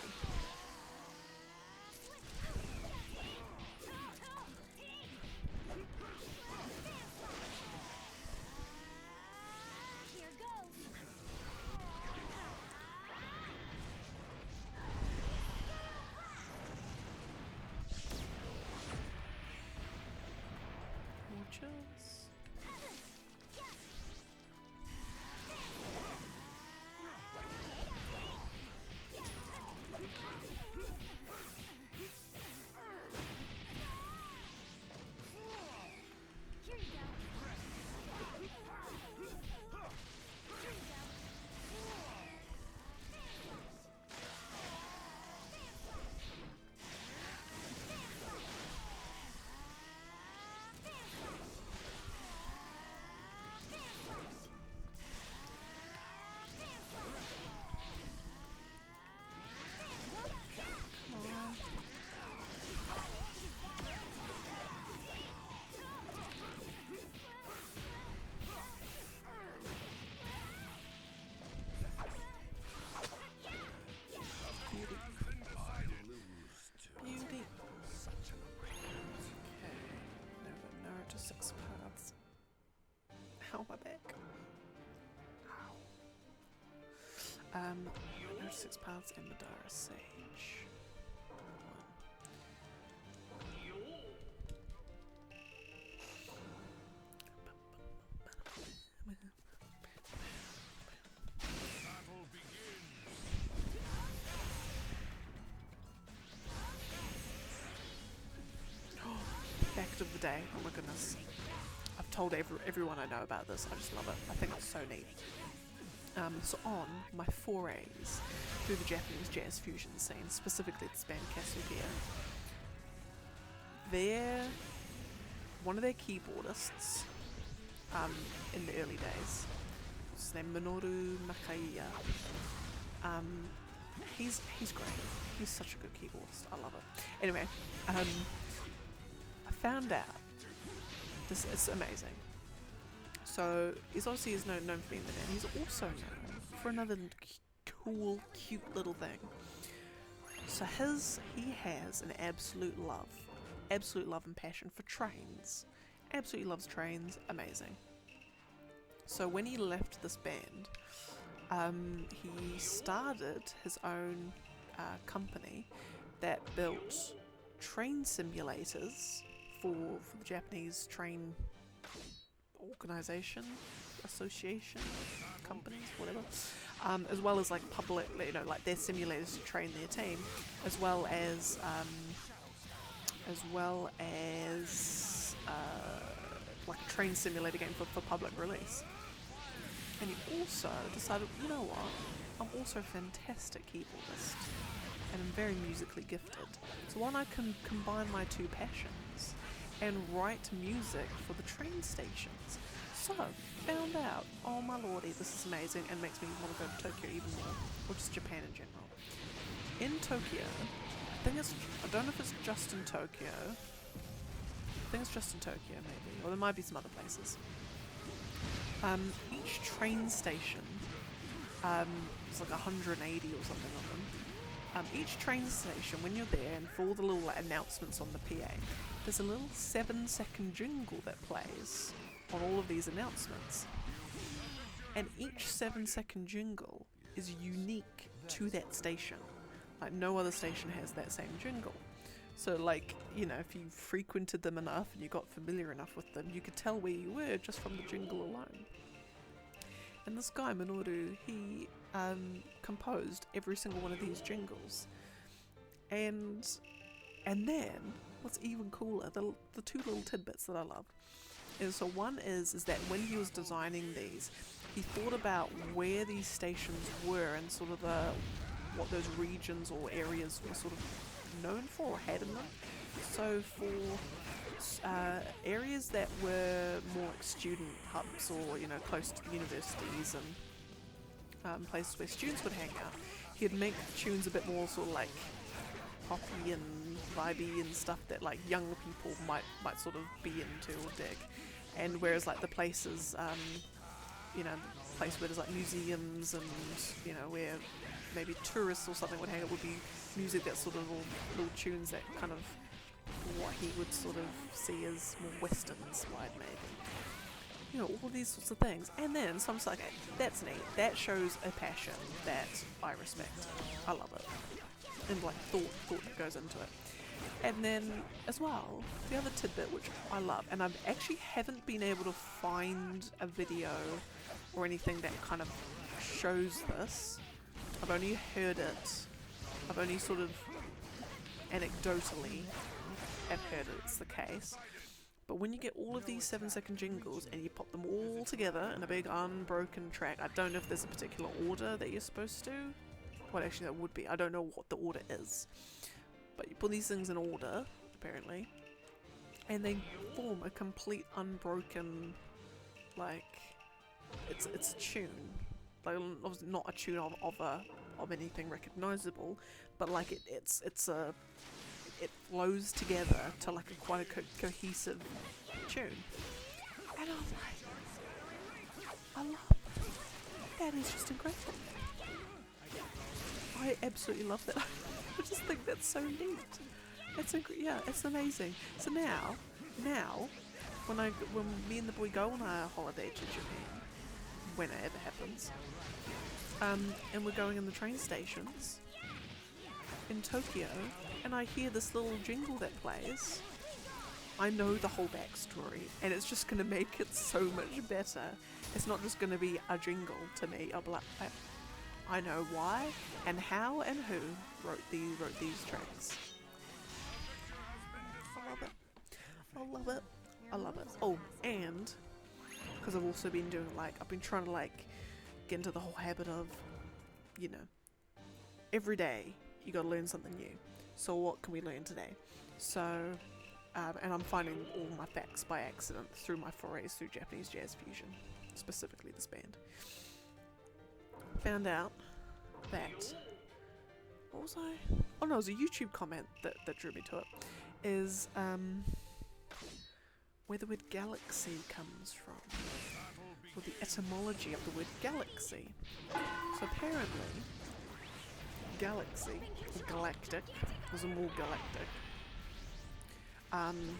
My back. Ow. 6 paths and Madara Sage. Fact of the day. Oh my goodness. I've told everyone I know about this. I just love it. I think it's so neat. So on my forays through the Japanese jazz fusion scene, specifically the band Cassiopeia, one of their keyboardists in the early days, his name Minoru Makaiya. He's great. He's such a good keyboardist. I love it. Anyway, I found out. This is amazing. So he's obviously known for being the man. He's also known for another cool, cute little thing. So he has an absolute love and passion for trains. Absolutely loves trains. Amazing. So when he left this band, he started his own company that built train simulators for the Japanese train organization, association, companies, whatever, as well as like public, like their simulators to train their team, as well as like a train simulator game for public release. And he also decided, you know what, I'm also a fantastic keyboardist and I'm very musically gifted, so why don't I combine my two passions and write music for the train stations. So, found out, oh my lordy, this is amazing and makes me want to go to Tokyo even more, or just Japan in general. In Tokyo, I don't know if it's just in Tokyo, I think it's just in Tokyo maybe, or there might be some other places. Each train station, there's like 180 or something of them. Each train station, when you're there, and for all the little announcements on the PA, there's a little 7-second jingle that plays on all of these announcements. And each 7-second jingle is unique to that station. Like no other station has that same jingle. So like, you know, if you frequented them enough and you got familiar enough with them, you could tell where you were just from the jingle alone. And this guy, Minoru, he composed every single one of these jingles. And then, what's even cooler, the two little tidbits that I love, is so one is that when he was designing these, he thought about where these stations were and sort of what those regions or areas were sort of known for or had in them. So for areas that were more like student hubs or, you know, close to the universities and places where students would hang out, he'd make tunes a bit more sort of like poppy and vibey and stuff that like younger people might sort of be into or dig. And whereas like the places, you know, the place where there's like museums and, you know, where maybe tourists or something would hang out would be music that's sort of little tunes that kind of what he would sort of see as more western inspired maybe. You know, all these sorts of things. And then some like, that's neat. That shows a passion that I respect. I love it. And like thought that goes into it. And then as well, the other tidbit which I love, and I actually haven't been able to find a video or anything that kind of shows this. I've only heard it. I've only sort of anecdotally have heard it's the case. But when you get all of these 7-second jingles and you pop them all together in a big unbroken track, I don't know if there's a particular order that you're supposed to. Well, actually that would be. I don't know what the order is. But you put these things in order, apparently, and they form a complete unbroken, like, it's a tune. Like, obviously not a tune of anything recognizable, but like it flows together to like quite a cohesive tune. And I'm like, I love that. Is just incredible. I absolutely love that. I just think that's so neat. It's amazing. So now, when me and the boy go on our holiday to Japan, when it ever happens, and we're going in the train stations in Tokyo, and I hear this little jingle that plays, I know the whole backstory, and it's just going to make it so much better. It's not just going to be a jingle to me. I'll be like, I know why and how and who wrote these tracks. I love it. Oh, and because I've also been doing I've been trying to get into the whole habit of, you know, every day you gotta learn something new. So what can we learn today? So, and I'm finding all my facts by accident through my forays through Japanese jazz fusion, specifically this band. Found out that, what was I? Oh no, it was a YouTube comment that drew me to it. Is where the word galaxy comes from, or the etymology of the word galaxy. So apparently, galaxy, or galactic, was a more galactic.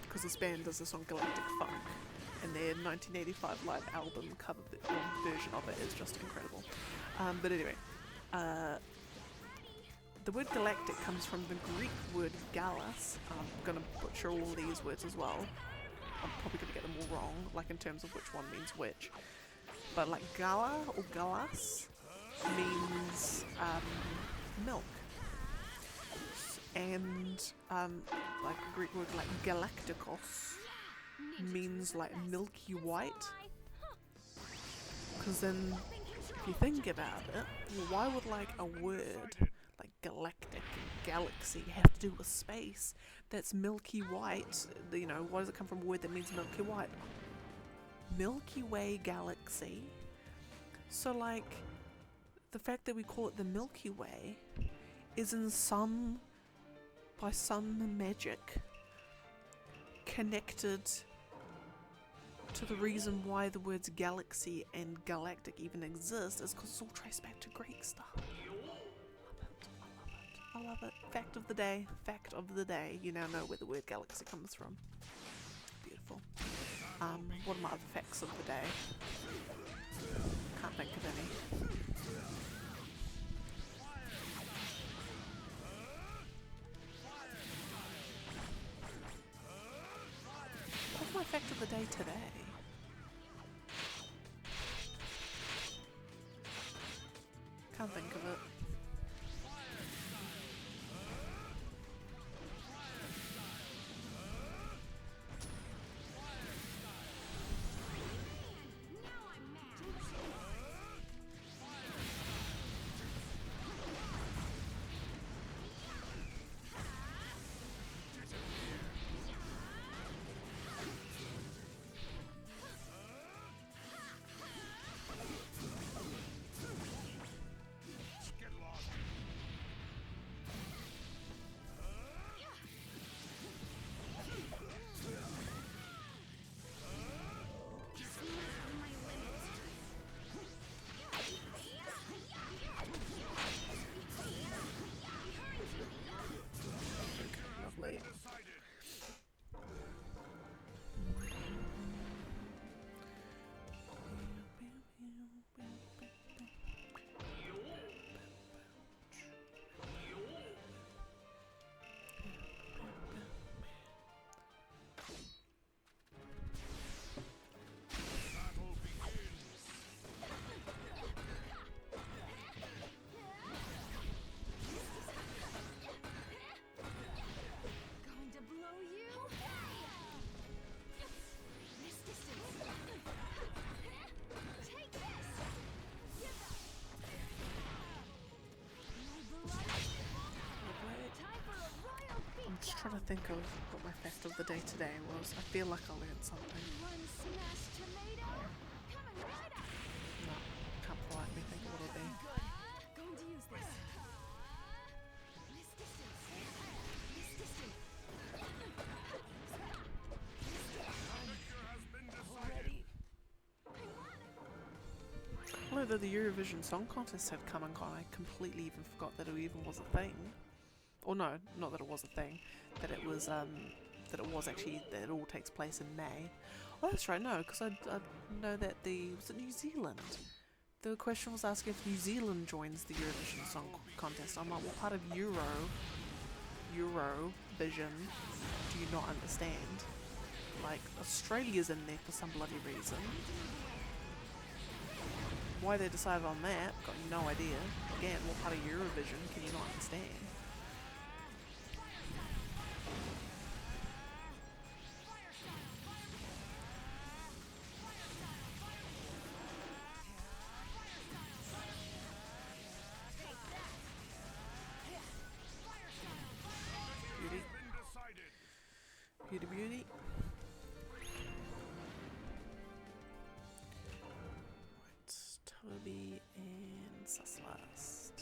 Because this band does the song Galactic Funk, and their 1985 live album cover version of it is just incredible. But anyway, the word galactic comes from the Greek word galas. I'm going to butcher all these words as well. I'm probably going to get them all wrong, like in terms of which one means which. But like gala or galas means milk. And like the Greek word like galacticos means like milky white. Because then if you think about it, well, why would like a word like galactic and galaxy have to do with space that's milky white? You know, why does it come from a word that means milky white? Milky Way galaxy. So like the fact that we call it the Milky Way is by some magic connected to the reason why the words galaxy and galactic even exist is because it's all traced back to Greek stuff. I love it. Fact of the day. You now know where the word galaxy comes from. Beautiful. What are my other facts of the day? Can't think of any. fact of the day today? Can't think of it. Lovely. Going to blow you. This distance. Take this. Give up. My blood. Time for a royal I'm just beatdown. trying to think of what my fact of the day today was. I feel like I learned something. One smashed tomato. Coming right up. No, can't politely think of what it'll be. Good. Going to use this. This distance. This distance. Already. Although the Eurovision Song Contest had come and gone, I completely even forgot that it even was a thing. Or no, not that it was a thing. That it was actually, that it all takes place in May. Oh, that's right, no, because I know that was it New Zealand? The question was asking if New Zealand joins the Eurovision Song Contest. I'm like, what part of Eurovision do you not understand? Like, Australia's in there for some bloody reason. Why they decided on that, got no idea. Again, what part of Eurovision can you not understand? Beauty. Beauty, beauty. Right, Toby and Sus last.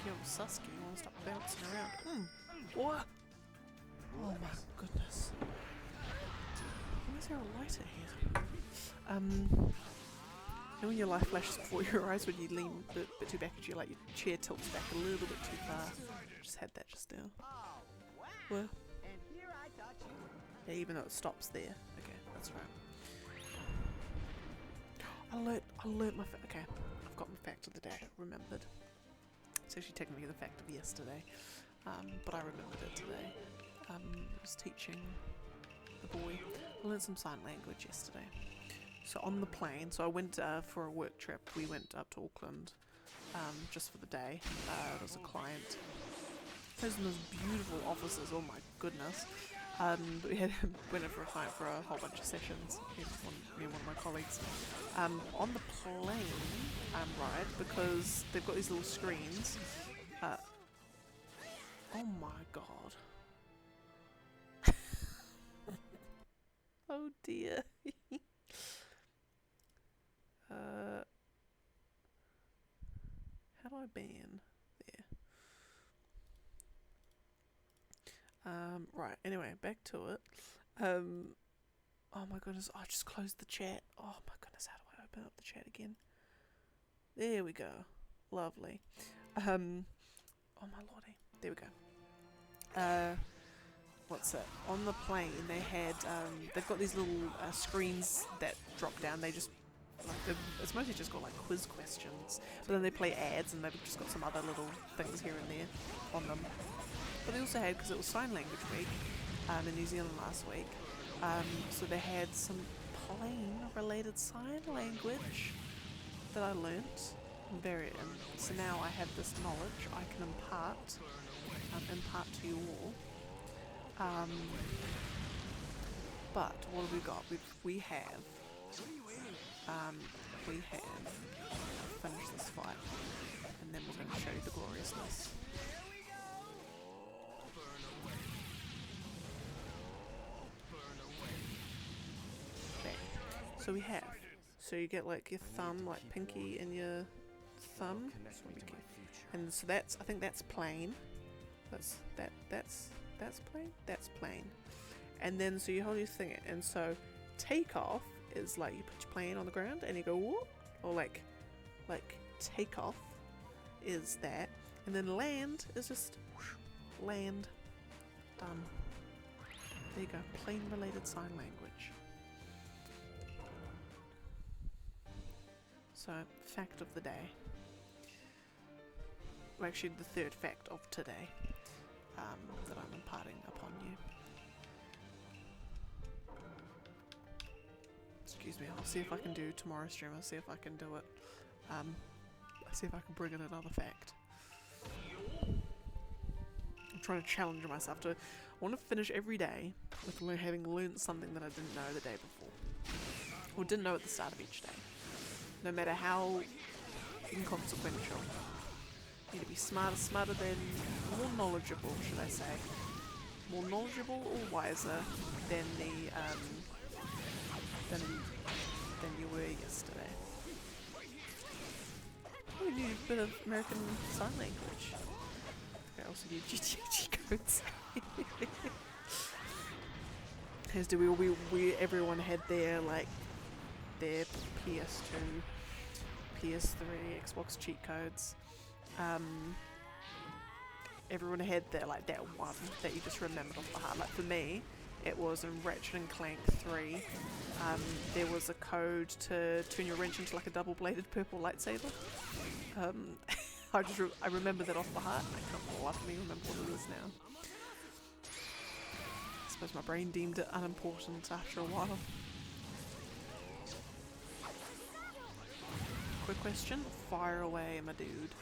Yo, Sasuke, you wanna stop bouncing around? What? Oh my goodness. Why is there a lighter here? You know when your light flashes before your eyes when you lean a bit too back, your chair tilts back a little bit too far. Just had that just now. Well, And here I thought you were. yeah, even though it stops there. Okay, that's right. I learnt my okay, I've got my fact of the day, remembered. It's actually technically the fact of yesterday, but I remembered it today. I was teaching the boy. I learned some sign language yesterday. So on the plane, so I went for a work trip. We went up to Auckland just for the day. There was a client. Those are those beautiful offices. Oh my goodness. We went in for a client for a whole bunch of sessions. Me and one of my colleagues. On the plane ride, because they've got these little screens. Oh my god. Oh dear. How do I ban? anyway, back to it. Oh my goodness, I just closed the chat. Oh my goodness, how do I open up the chat again? There we go. Lovely. Oh my lordy. There we go. What's it? On the plane they had, they've got these little screens that drop down. They just, like, it's mostly just got like quiz questions. But then they play ads and they've just got some other little things here and there on them. But they also had, because it was sign language week in New Zealand last week, so they had some plane related sign language that I learnt. So now I have this knowledge I can impart to you all. But what have we got? We have finished this fight, and then we're going to show you the gloriousness. Okay. So we have. So you get like your thumb, like pinky and your thumb, and so that's, I think that's plain. That's plain. That's plain. And then so you hold your thing, and so take off is like you put your plane on the ground and you go whoop, or like take off is that, and then land is just whoosh, land. Done. There you go. Plane related sign language. So, fact of the day. Well, actually, the third fact of today that I'm imparting upon you. Excuse me, I'll see if I can do tomorrow's stream. I'll see if I can do it. See if I can bring in another fact. I'm trying to challenge myself to. I want to finish every day with having learned something that I didn't know the day before, or didn't know at the start of each day. No matter how inconsequential. You need to be smarter than, more knowledgeable, should I say. More knowledgeable or wiser than than you were yesterday. Oh, we need a bit of American Sign Language. I also need GTG codes. As do we everyone had their their PS2, PS3, Xbox cheat codes. Everyone had that one that you just remembered off the heart. Like for me, it was in Ratchet and Clank 3. There was a code to turn your wrench into like a double-bladed purple lightsaber. I remember that off the heart. I can't for the life of me remember what it is now. I suppose my brain deemed it unimportant after a while. Quick question, fire away, my dude.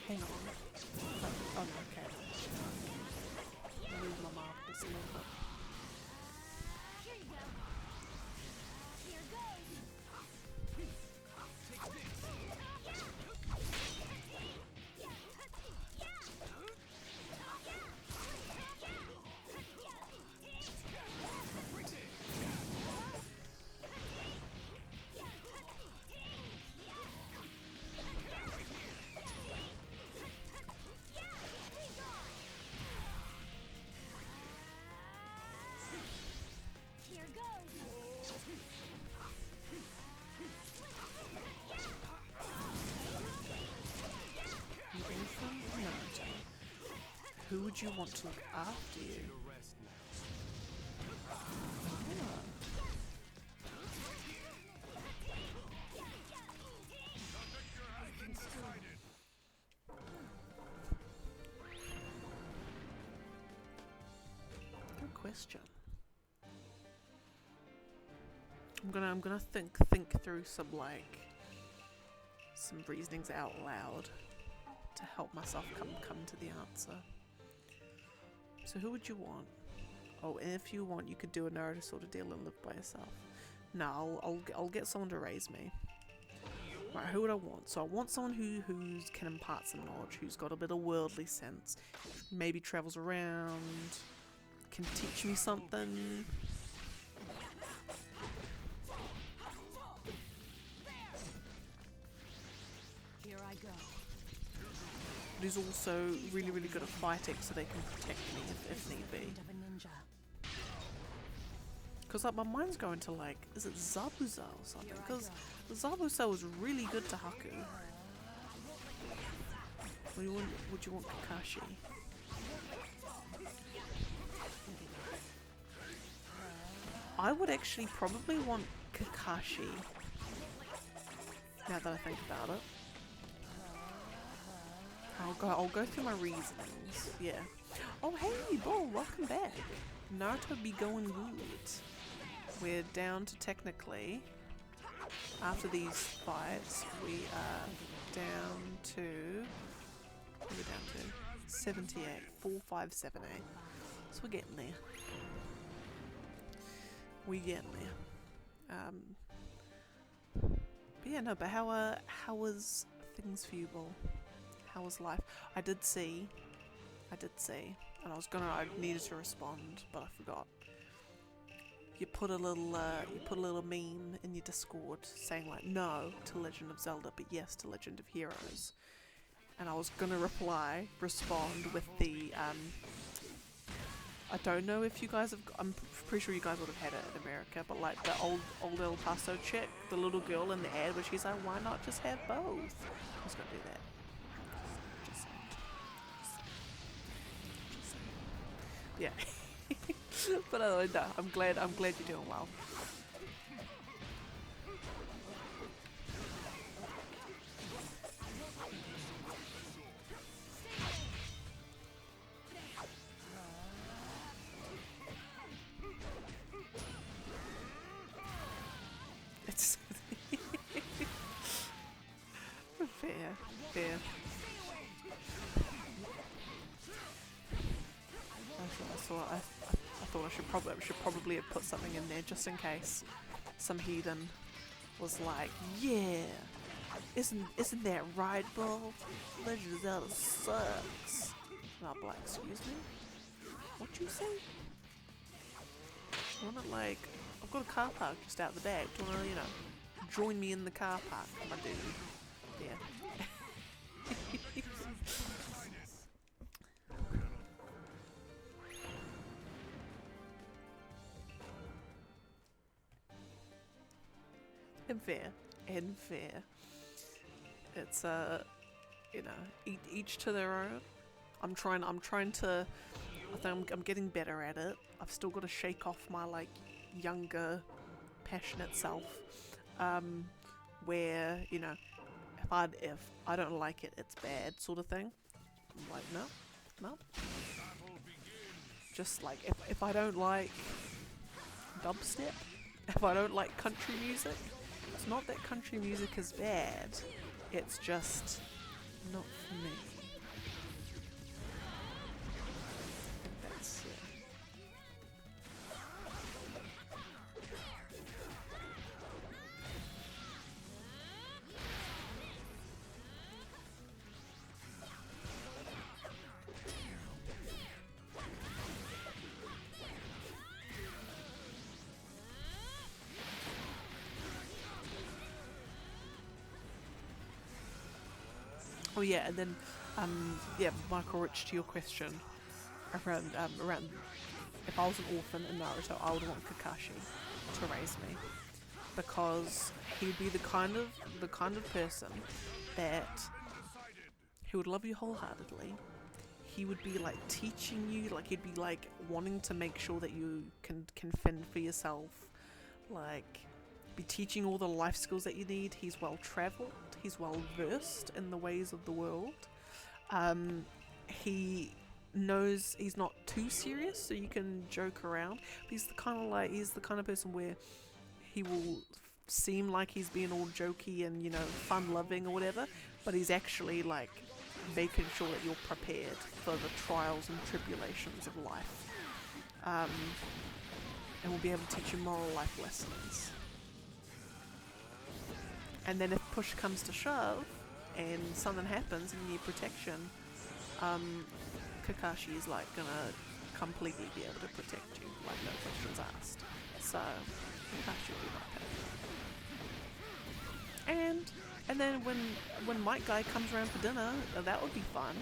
Hang on. Oh, okay. I'll move my mouth just a little bit. Here you go. Here goes. Here goes. You all from Naruto. Who would you want to look after you? question. I'm gonna think through some reasonings out loud to help myself come to the answer. So who would you want? Oh, and if you want, you could do a Naruto sort of deal and live by yourself. No, I'll get someone to raise me. Right, who would I want? So I want someone who can impart some knowledge, who's got a bit of worldly sense, maybe travels around, can teach me something. Here I go. But he's also really, really good at fighting, so they can protect me if need be. Of a ninja. Because like my mind's going to like, is it Zabuza or something? Because Zabuza was really good to Haku. Would you want Kakashi? I would actually probably want Kakashi. Now that I think about it. I'll go through my reasonings. Yeah. Oh hey, Bull, welcome back. Naruto be going good. We're down to technically, after these fights, we are down to, what are we down to? 78, 4578. So we're getting there. We're getting there. But yeah, no, but how was things for you, Bull? How was life? I did see, and I needed to respond, but I forgot. You put a little meme in your Discord saying like no to Legend of Zelda, but yes to Legend of Heroes. And I was gonna respond with the I don't know if you guys have. I'm pretty sure you guys would have had it in America, but like the old El Paso chick, the little girl in the ad, where she's like, why not just have both? I was gonna do that. Just saying. Yeah. But no, I'm glad you're doing well. It's fair. I thought I should probably have put something in there just in case some heathen was like, yeah, isn't that right, Bull? Legend of Zelda sucks. And I'll be like, excuse me? What you say? You wanna like, I've got a car park just out the back. Do you wanna, join me in the car park, my dude? Yeah. And fair. It's each to their own. I'm trying to. I think I'm getting better at it. I've still got to shake off my like younger, passionate self. Where if I don't like it, it's bad sort of thing. I'm like no. Just like if I don't like dubstep, if I don't like country music. It's not that country music is bad, it's just not for me. That's Oh yeah, and then Michael Rich, to your question around if I was an orphan in Naruto, I would want Kakashi to raise me, because he'd be the kind of person that he would love you wholeheartedly. He would be like teaching you, like he'd be like wanting to make sure that you can fend for yourself, like be teaching all the life skills that you need. He's well traveled. He's well versed in the ways of the world. He knows he's not too serious, so you can joke around. But he's the kind of person where he will seem like he's being all jokey and, you know, fun-loving or whatever, but he's actually like making sure that you're prepared for the trials and tribulations of life, and will be able to teach you moral life lessons. And then if push comes to shove and something happens and you need protection, Kakashi is like gonna completely be able to protect you, like no questions asked. So Kakashi will be like that. And then when Might Guy comes around for dinner, that would be fun.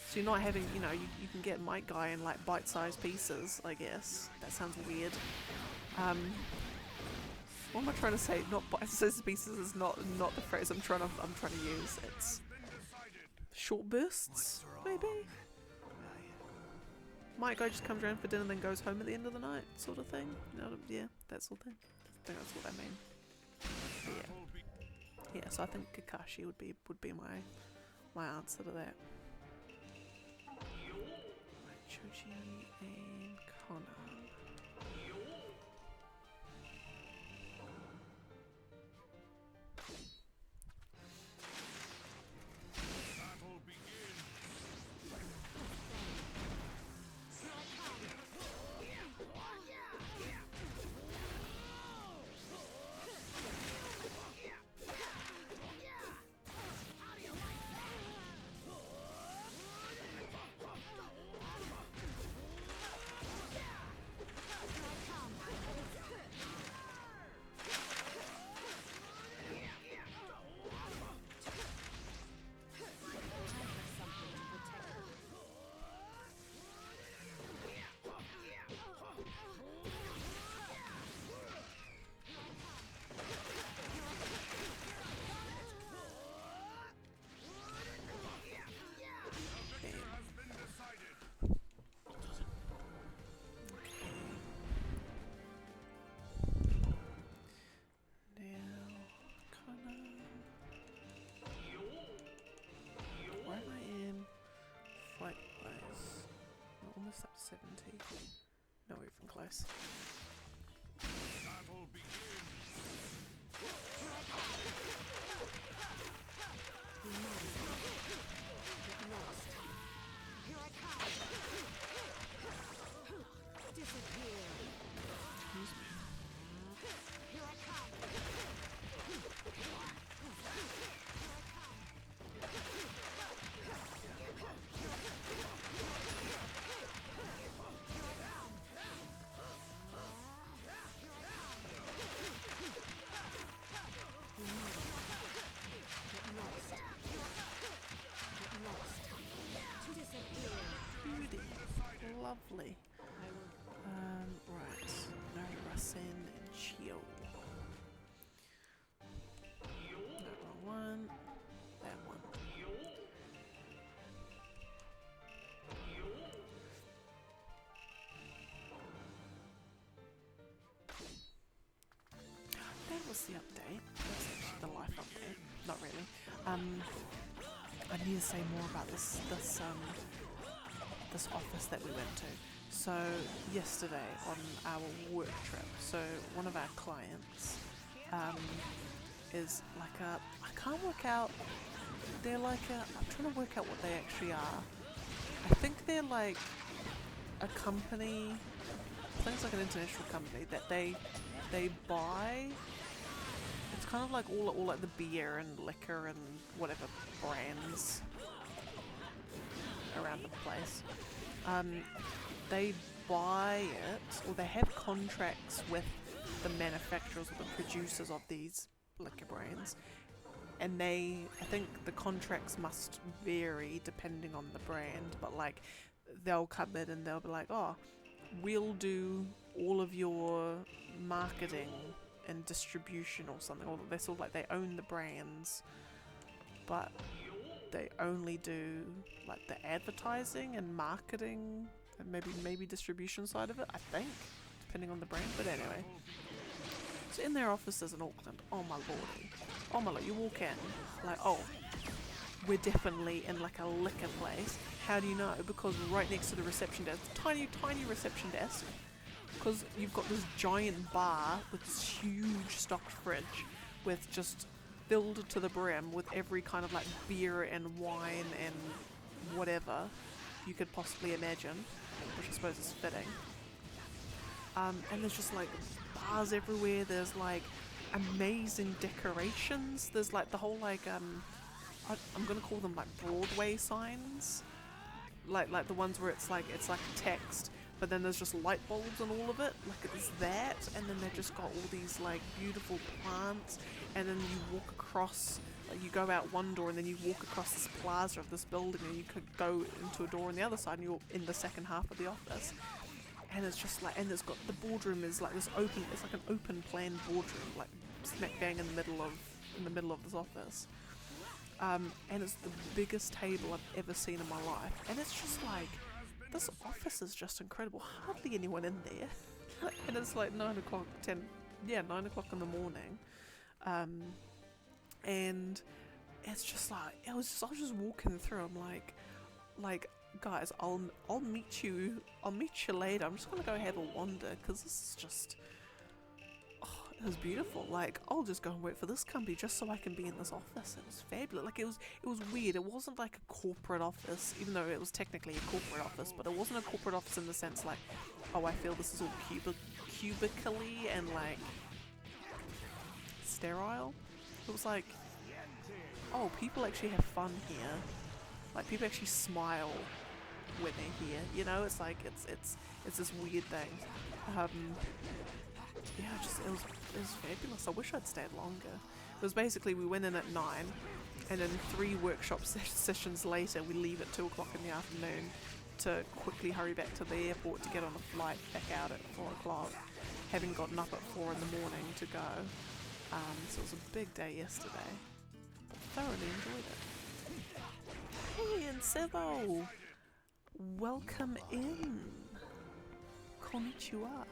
So you're not having, you know, you can get Might Guy in like bite-sized pieces, I guess. That sounds weird. What am I trying to say? Not bite-sized pieces is not the phrase I'm trying to use. It's short bursts, maybe. Might Guy just comes around for dinner and then goes home at the end of the night, sort of thing. You know, yeah, that sort of thing. I think that's what I mean. But yeah. Yeah, so I think Kakashi would be my answer to that. Right, Choji and Konan. Almost up to 70. No, we're even close. Lovely. Right. No Rasen and Chio. That one. That one. That was the update. That's actually the life update. Not really. I need to say more about this office that we went to. So yesterday on our work trip, so one of our clients is like I can't work out, they're like I'm trying to work out what they actually are. I think they're like a company, I think it's like an international company that they buy, it's kind of like all like the beer and liquor and whatever brands around the place. They buy it, or they have contracts with the manufacturers or the producers of these liquor brands, and I think the contracts must vary depending on the brand, but like they'll come in and they'll be like, oh, we'll do all of your marketing and distribution or something, or they're sort of like they own the brands, but they only do like the advertising and marketing and maybe distribution side of it, I think, depending on the brand. But anyway, so in their offices in Auckland, oh my lord, you walk in like, oh, we're definitely in like a liquor place, How do you know? Because right next to the reception desk, tiny reception desk, because you've got this giant bar with this huge stocked fridge with just filled to the brim with every kind of like beer and wine and whatever you could possibly imagine, which I suppose is fitting. And there's just like bars everywhere. There's like amazing decorations. There's like the whole like I'm gonna call them like Broadway signs, like the ones where it's like text, but then there's just light bulbs and all of it. Like it's that, and then they've just got all these like beautiful plants, and then you walk across. Like you go out one door and then you walk across this plaza of this building, and you could go into a door on the other side, and you're in the second half of the office. And it's just like, and it's got the boardroom is like this open. It's like an open plan boardroom, like smack bang in the middle of this office. And it's the biggest table I've ever seen in my life. And it's just like, this office is just incredible. Hardly anyone in there. And it's like 9 o'clock in the morning. And it's just like, I was just walking through. I'm like, guys, I'll meet you later. I'm just gonna go have a wander, because this is just, it was beautiful. Like, I'll just go and work for this company just so I can be in this office. It was fabulous. Like, it was weird. It wasn't like a corporate office, even though it was technically a corporate office, but it wasn't a corporate office in the sense like, oh, I feel this is all cubically and like sterile. It was like, oh, people actually have fun here. Like, people actually smile when they're here, you know? It's like, it's this weird thing. Yeah, it was fabulous. I wish I'd stayed longer. It was basically, we went in at 9, and then 3 workshop sessions later, we leave at 2 o'clock in the afternoon to quickly hurry back to the airport to get on a flight back out at 4 o'clock, having gotten up at 4 in the morning to go. So it was a big day yesterday, but thoroughly enjoyed it. Hey, and Sebo! Welcome in! Konnichiwa!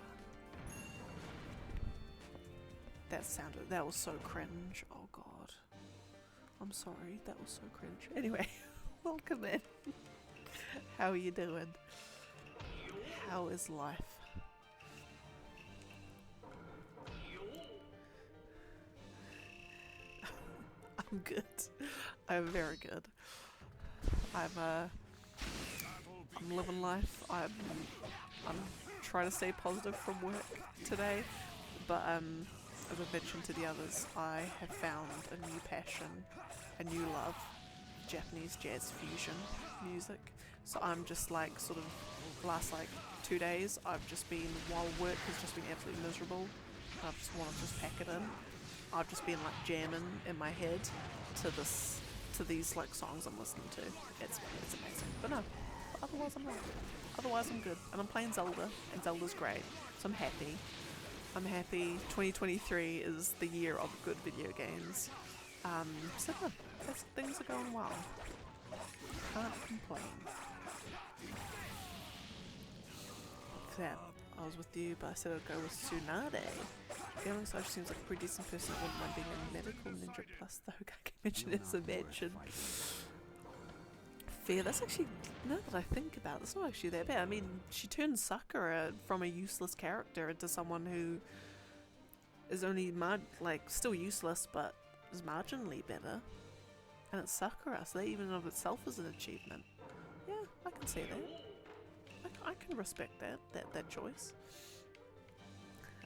That was so cringe. Oh god. I'm sorry, that was so cringe. Anyway, welcome in. How are you doing? How is life? I'm good. I'm very good. I'm living life. I'm trying to stay positive from work today, but as I mentioned to the others, I have found a new passion, a new love, Japanese jazz fusion music. So I'm just like sort of the last like 2 days I've just been, while work has just been absolutely miserable, I just want to just pack it in. I've just been like jamming in my head to these like songs I'm listening to. It's amazing. But no, otherwise I'm not. Otherwise I'm good. And I'm playing Zelda, and Zelda's great. So I'm happy. 2023 is the year of good video games. So no, things are going well. Can't complain. That I was with you, but I said I'd go with Tsunade. Feeling such seems like a pretty decent person that wouldn't mind being a medical ninja plus the Hokage mention as a mention. Fair, that's actually, now that I think about it, it's not actually that bad. I mean, she turned Sakura from a useless character into someone who is only still useless, but is marginally better. And it's Sakura, so that even of itself is an achievement. Yeah, I can see that. I can respect that choice.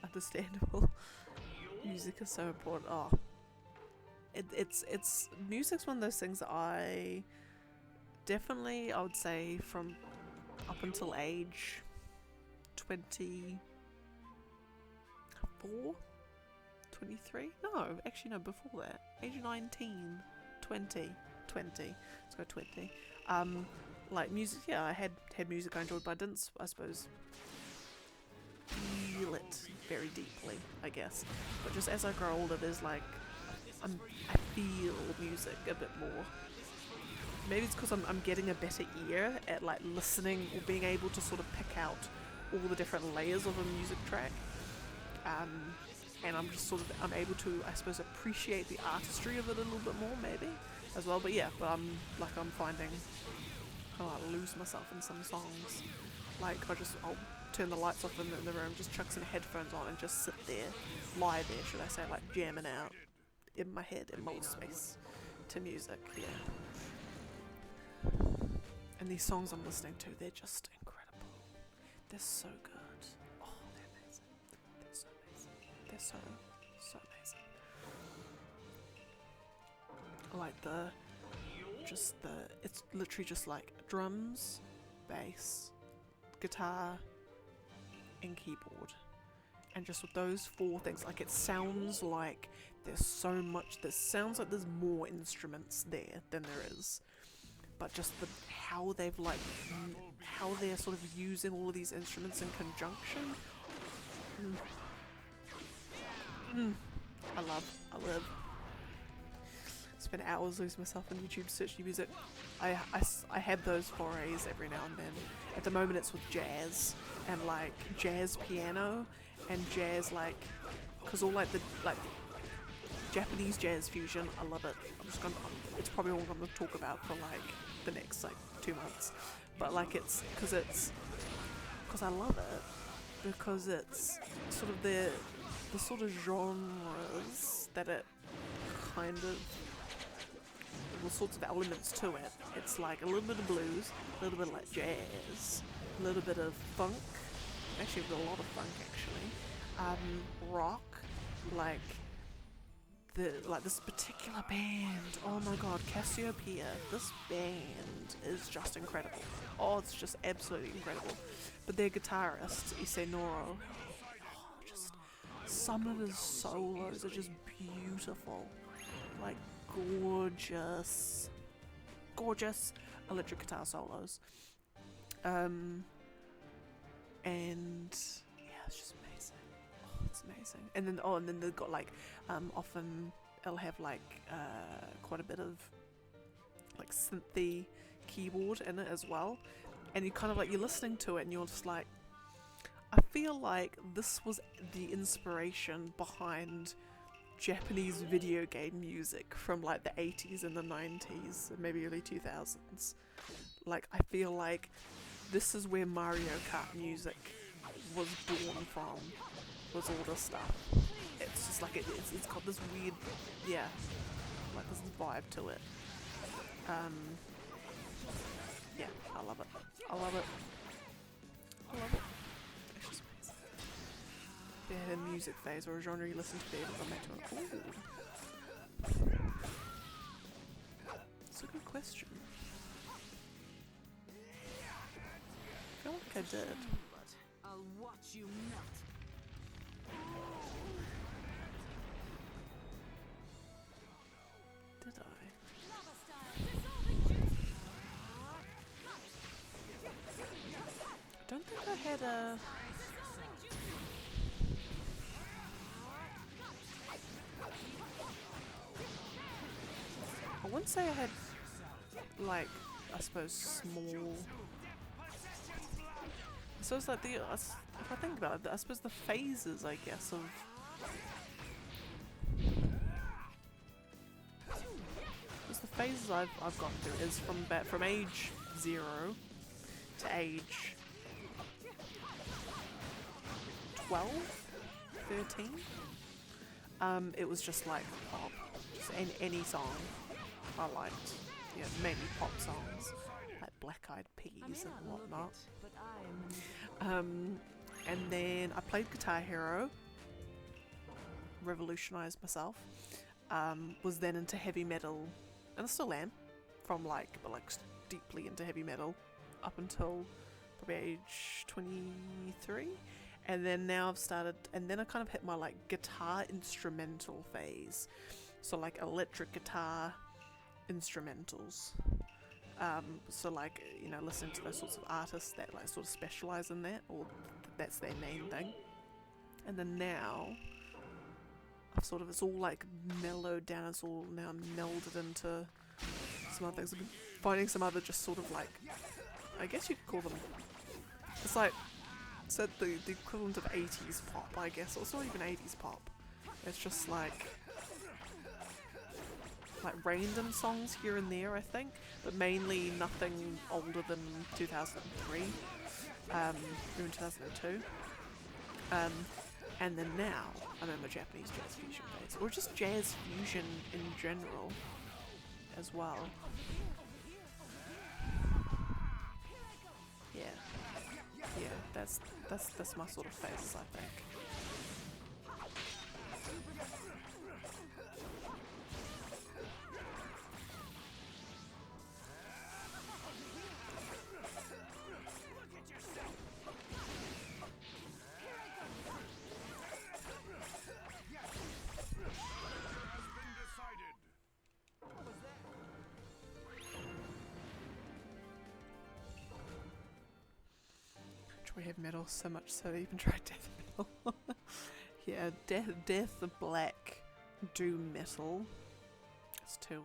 Understandable. Music is so important. Oh, it's music's one of those things that I would say from up until age 24, 23. No, actually no, before that, age 19, 20. Let's go 20. Like music, yeah, I had music I enjoyed, but I didn't, I suppose, feel it very deeply, I guess. But just as I grow older, there's like, I feel music a bit more. Maybe it's because I'm getting a better ear at like listening or being able to sort of pick out all the different layers of a music track. And I'm just sort of, I'm able to, I suppose, appreciate the artistry of it a little bit more, maybe, as well. But yeah, but I'm finding kind of like lose myself in some songs. Like I'll turn the lights off in the room, just chuck some headphones on and just sit there, lie there, should I say, like jamming out in my head, in my little space to music, yeah. And these songs I'm listening to, they're just incredible. They're so good. Oh, they're amazing. They're so amazing. They're so amazing. I like it's literally just like drums, bass, guitar, and keyboard. And just with those four things, like it sounds like there's so much, sounds like there's more instruments there than there is. But just how they're sort of using all of these instruments in conjunction. I love. Spend hours losing myself on YouTube searching music. I have those forays every now and then. At the moment it's with jazz and like jazz piano and jazz cause all like Japanese jazz fusion. I love it. It's probably all I'm gonna talk about for like the next 2 months. But like cause I love it because it's sort of the sort of genres that it kind of, all sorts of elements to it. It's like a little bit of blues, a little bit of like jazz, a little bit of funk, actually a lot of funk actually, rock, like this particular band, oh my god, Cassiopeia, this band is just incredible. Oh, it's just absolutely incredible. But their guitarist, Noro, just some of his solos are just beautiful, like gorgeous electric guitar solos. And yeah, it's just amazing. Oh, it's amazing. And then they've got like often it'll have like quite a bit of like synthy keyboard in it as well. And you kind of like, you're listening to it and you're just like, I feel like this was the inspiration behind Japanese video game music from like the 80s and the 90s and maybe early 2000s. Like I feel like this is where Mario Kart music was born from, was all this stuff. It's just like it's got this weird, yeah, like this vibe to it. Yeah, I love it. It's just amazing. If you had a music phase or a genre you listen to, be able to come back to it. Ooh. That's a good question. I feel like I did. I'll watch you melt. Did I? Lava style, dissolving juice. I don't think I had a... I wouldn't say I had, like, I suppose small... So it's like if I think about it, I suppose the phases, I guess, of... Just the phases I've gone through is from age 0 to age 12, 13. It was just like pop, just any song I liked. Yeah, mainly pop songs, like Black Eyed Peas and whatnot. And then I played Guitar Hero, revolutionized myself. Was then into heavy metal, and I still am, deeply into heavy metal up until probably age 23. And then now I've started, and then I kind of hit my like guitar instrumental phase. So like electric guitar instrumentals. So like, you know, listening to those sorts of artists that like sort of specialize in that, or that's their main thing. And then now it's all like mellowed down, it's all now melded into some other things. I've been finding some other just sort of like, I guess you could call them, it's like, so the equivalent of 80s pop, I guess, or it's not even 80s pop. It's just like, like random songs here and there, I think, but mainly nothing older than 2003, even 2002. And then now I'm in my Japanese jazz fusion phase, or just jazz fusion in general as well. Yeah, yeah, that's my sort of phases, I think. We have metal so much so I even tried death metal. Yeah, death the black doom metal. It's too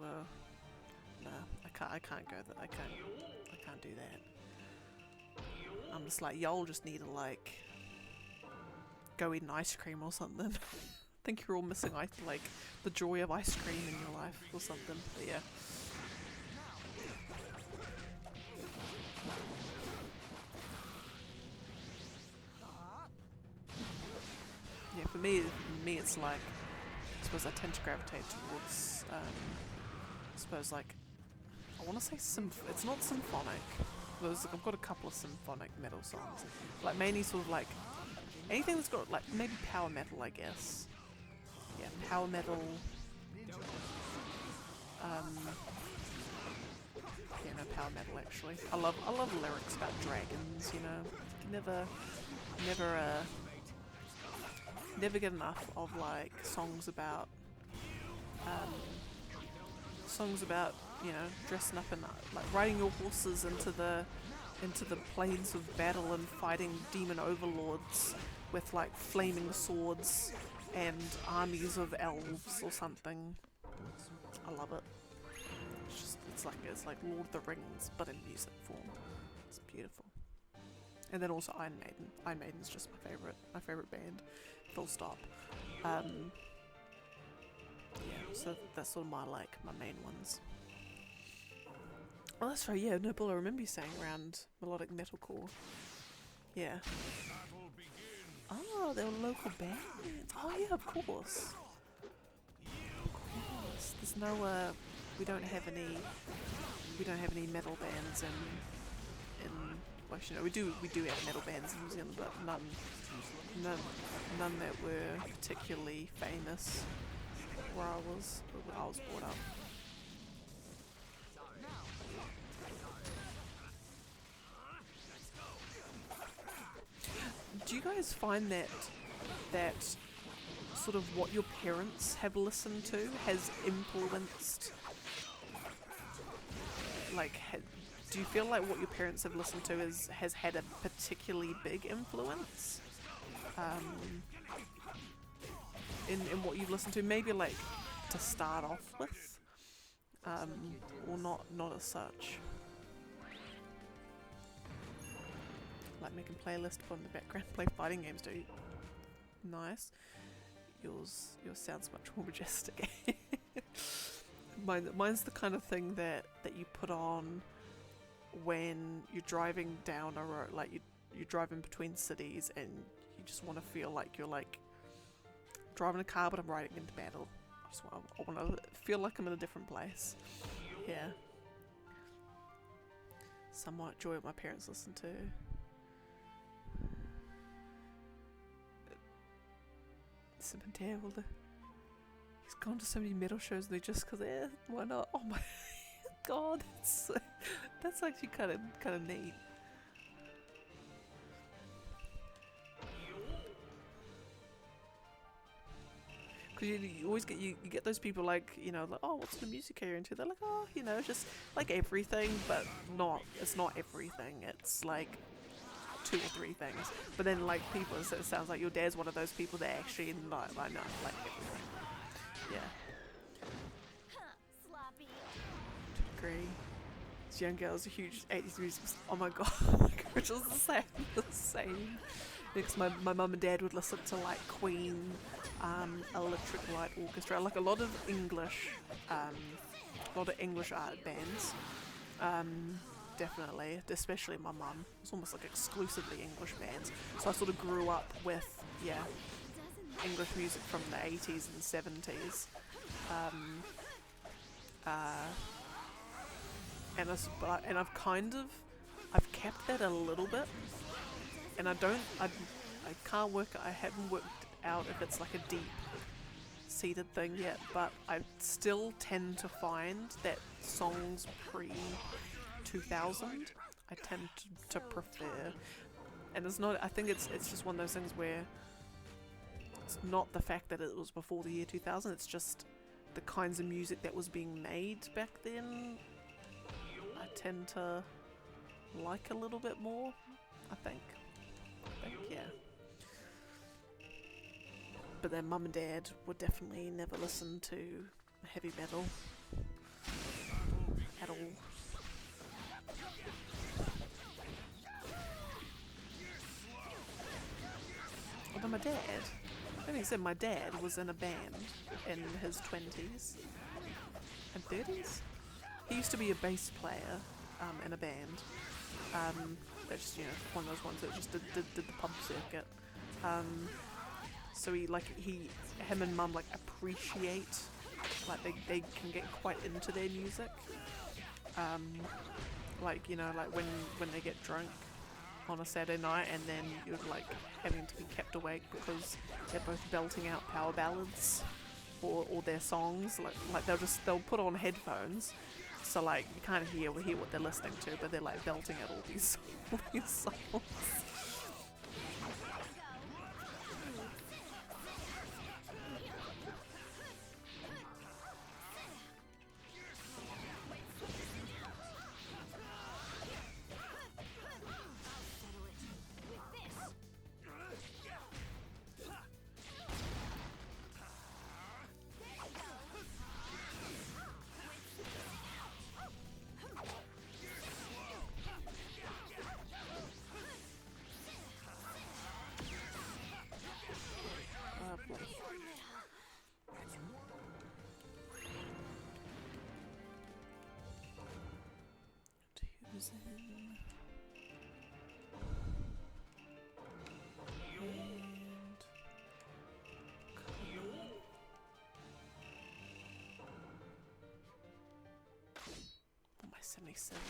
nah, I can't go that I can't do that. I'm just like, y'all just need to like go eat an ice cream or something. I think you're all missing like the joy of ice cream in your life or something. But yeah. Yeah, for me it's like, I suppose I tend to gravitate towards, I suppose like, I want to say it's not symphonic. I've got a couple of symphonic metal songs, like mainly sort of like anything that's got like maybe power metal, I guess. Yeah, power metal. Yeah, no, power metal actually. I love lyrics about dragons. You know, never get enough of like songs about you know, dressing up and like riding your horses into the plains of battle and fighting demon overlords with like flaming swords and armies of elves or something. I love it. It's like Lord of the Rings but in music form. It's beautiful. And then also Iron Maiden. Iron Maiden's just my favorite band. Full stop. Yeah, so that's sort of my main ones. Oh, that's right. Yeah, no, Bull, I remember you saying around melodic metalcore. Yeah. Oh, they were local bands. Oh yeah, of course. Of course. There's no we don't have any metal bands in well, actually, no, we do have metal bands in New Zealand, but none that were particularly famous where I was brought up. Do you guys find that sort of what your parents have listened to has influenced, like, do you feel like what your parents have listened to has had a particularly big influence in what you've listened to? Maybe like to start off with, or not as such. Like making playlist, put in the background, play fighting games, dude. Nice. Yours sounds much more majestic. Mine's the kind of thing that you put on when you're driving down a road, like you're driving between cities and you just want to feel like you're like driving a car but I'm riding into battle. I want to feel like I'm in a different place. Yeah. Somewhat enjoy what my parents listen to. Something terrible. He's gone to so many metal shows and they just cause why not? Oh my god, that's actually kind of neat. Because you always get those people like, you know, like, oh, what's the music you're into? They're like, oh, you know, just like everything, but it's not everything. It's like 2 or 3 things. But then like people, so it sounds like your dad's one of those people that actually like everything. Yeah. Sloppy. To agree. This young girl's a huge 80s music. Oh my god, Rachel's the same. because my mum and dad would listen to like Queen, Electric Light Orchestra, like a lot of English art bands. Definitely, especially my mum. It's almost like exclusively English bands. So I sort of grew up with, yeah, English music from the 80s and 70s. And I've kept that a little bit. And I haven't worked out if it's like a deep seated thing yet, but I still tend to find that songs pre 2000 I tend to prefer, and it's not, I think it's just one of those things where it's not the fact that it was before the year 2000, it's just the kinds of music that was being made back then I tend to like a little bit more, I think yeah. But then mum and dad would definitely never listen to heavy metal at all. Although my dad, like I said, my dad was in a band in his 20s and 30s. He used to be a bass player in a band. That's just, one of those ones that just did the pub circuit. So him and mum appreciate, they can get quite into their music. When they get drunk on a Saturday night and then you're having to be kept awake because they're both belting out power ballads or their songs. They'll put on headphones, so you can't hear what they're listening to, but they're belting out all these songs. My 77.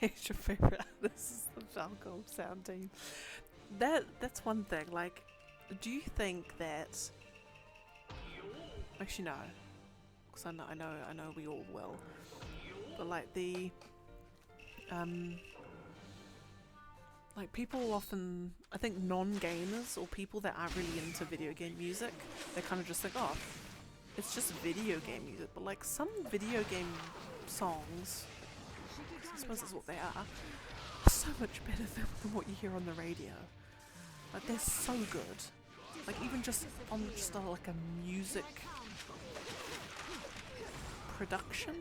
Who's your favourite artist is the Falco sound team? That's one thing. Do you think that? Actually, no, because I know we all will. But people often, I think non-gamers or people that aren't really into video game music, they kind of just think, oh, it's just video game music. But some video game songs, I suppose that's what they are so much better than what you hear on the radio. They're so good. Even just on a music production,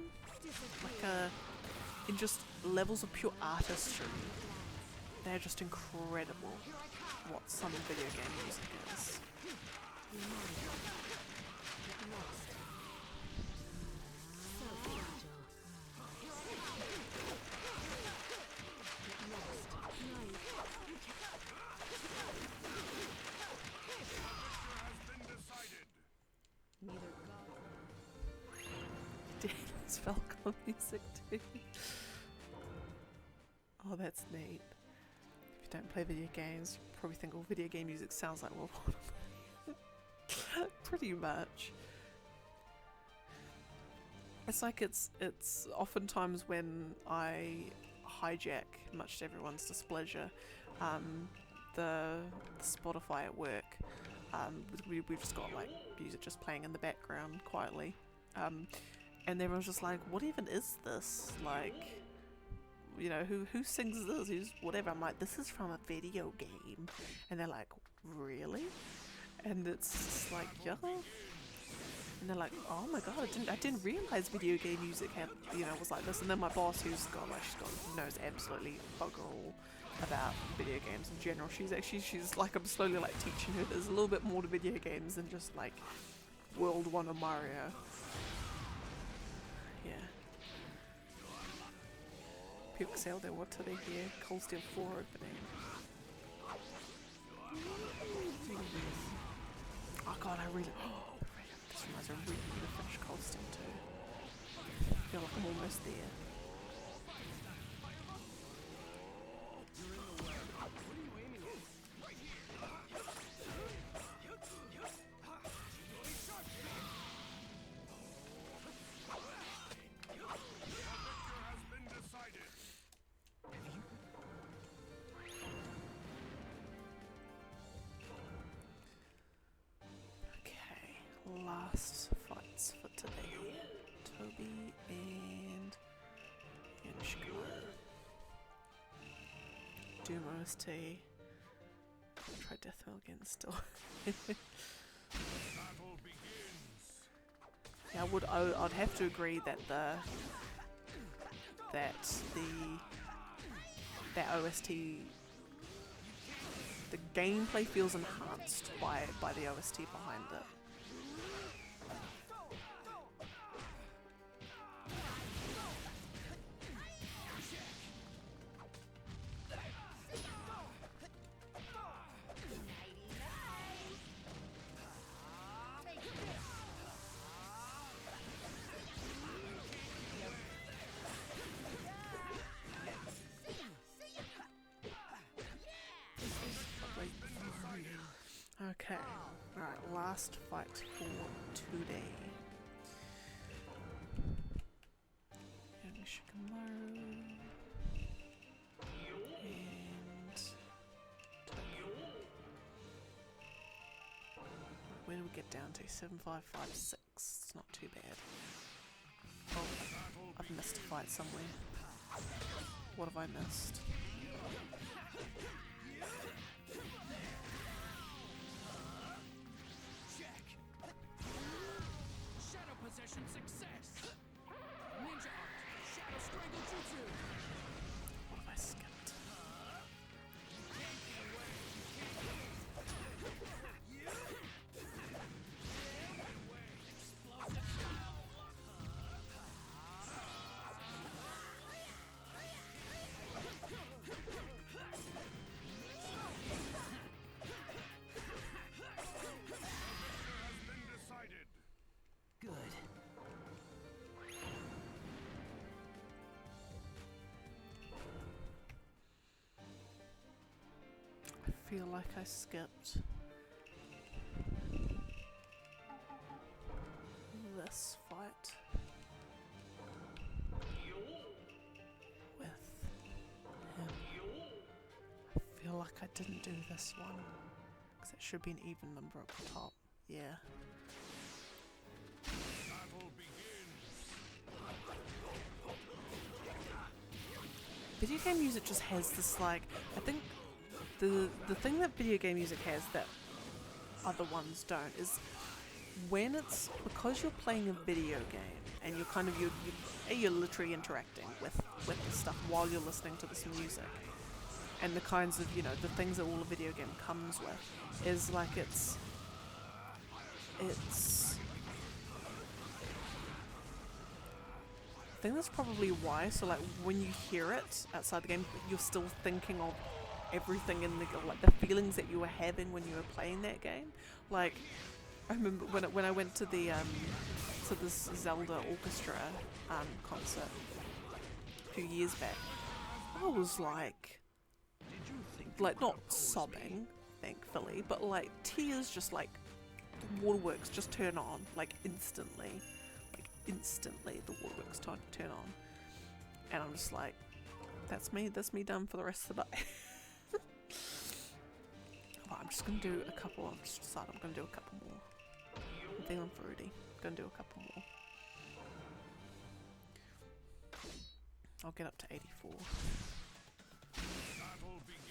in just levels of pure artistry, they're just incredible. What some video game music is. Falcon music too. Oh, that's neat. If you don't play video games, you probably think all video game music sounds like World War II. Pretty much. It's like it's oftentimes when I hijack, much to everyone's displeasure, the Spotify at work. We've just got like music just playing in the background quietly, and everyone's just like, "What even is this? Like, you know, who sings this? Who's whatever?" I'm like, "This is from a video game," and they're like, "Really?" And it's just like, "Yeah." And they're like, "Oh my god, I didn't realize video game music had, was like this." And then my boss, who's got knows absolutely bugger all about video games in general. She's like, I'm slowly like teaching her there's a little bit more to video games than just like World 1 or Mario. Yeah. Pixel, there, what today here? Cold Steel 4 opening. Oh god, I really. This reminds me, I really need to finish Cold Steel 2. I feel like I'm almost there. Last fights for today. Toby and Shikamaru. Doom OST. Try Deathwell again still. Yeah, I'd have to agree that that OST, the gameplay feels enhanced by the OST behind it. Okay, alright, last fight for today. Shikamaru and Tokyo. Where do we get down to? 7556. It's not too bad. Oh, I've missed a fight somewhere. What have I missed? Success! Ninja Art! Shadow Strangle Jutsu! What have I skipped? Good. I feel like I skipped this fight with him. I feel like I didn't do this one because it should be an even number up the top. Yeah. Video game music just has this, like, I think the thing that video game music has that other ones don't is when it's, because you're playing a video game and you're kind of, you're literally interacting with the stuff while you're listening to this music, and the kinds of, the things that all a video game comes with is like it's I think that's probably why. So like when you hear it outside the game, you're still thinking of everything in the, like the feelings that you were having when you were playing that game. Like I remember when I went to the to this Zelda orchestra concert a few years back. I was like not sobbing, thankfully, but like tears just like the waterworks just turn on like instantly. Like instantly the waterworks turn on. And I'm just like, that's me done for the rest of the day. Well, I'm just gonna do a couple. I've just decided I'm gonna do a couple more. I'm feeling fruity. Gonna do a couple more. I'll get up to 84. Battle begins.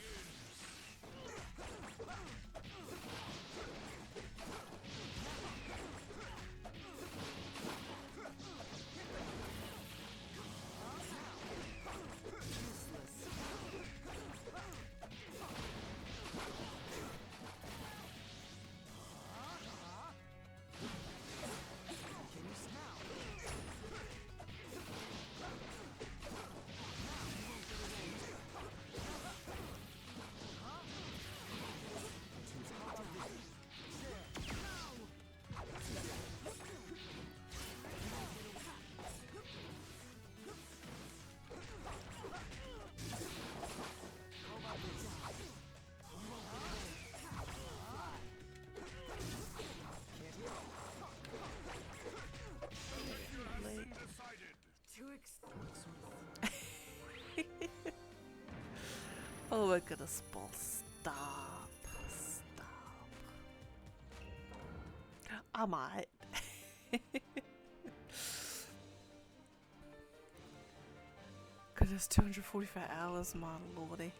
Oh my goodness, Paul, stop. Stop. I might. Goodness, 245 hours, my lordy.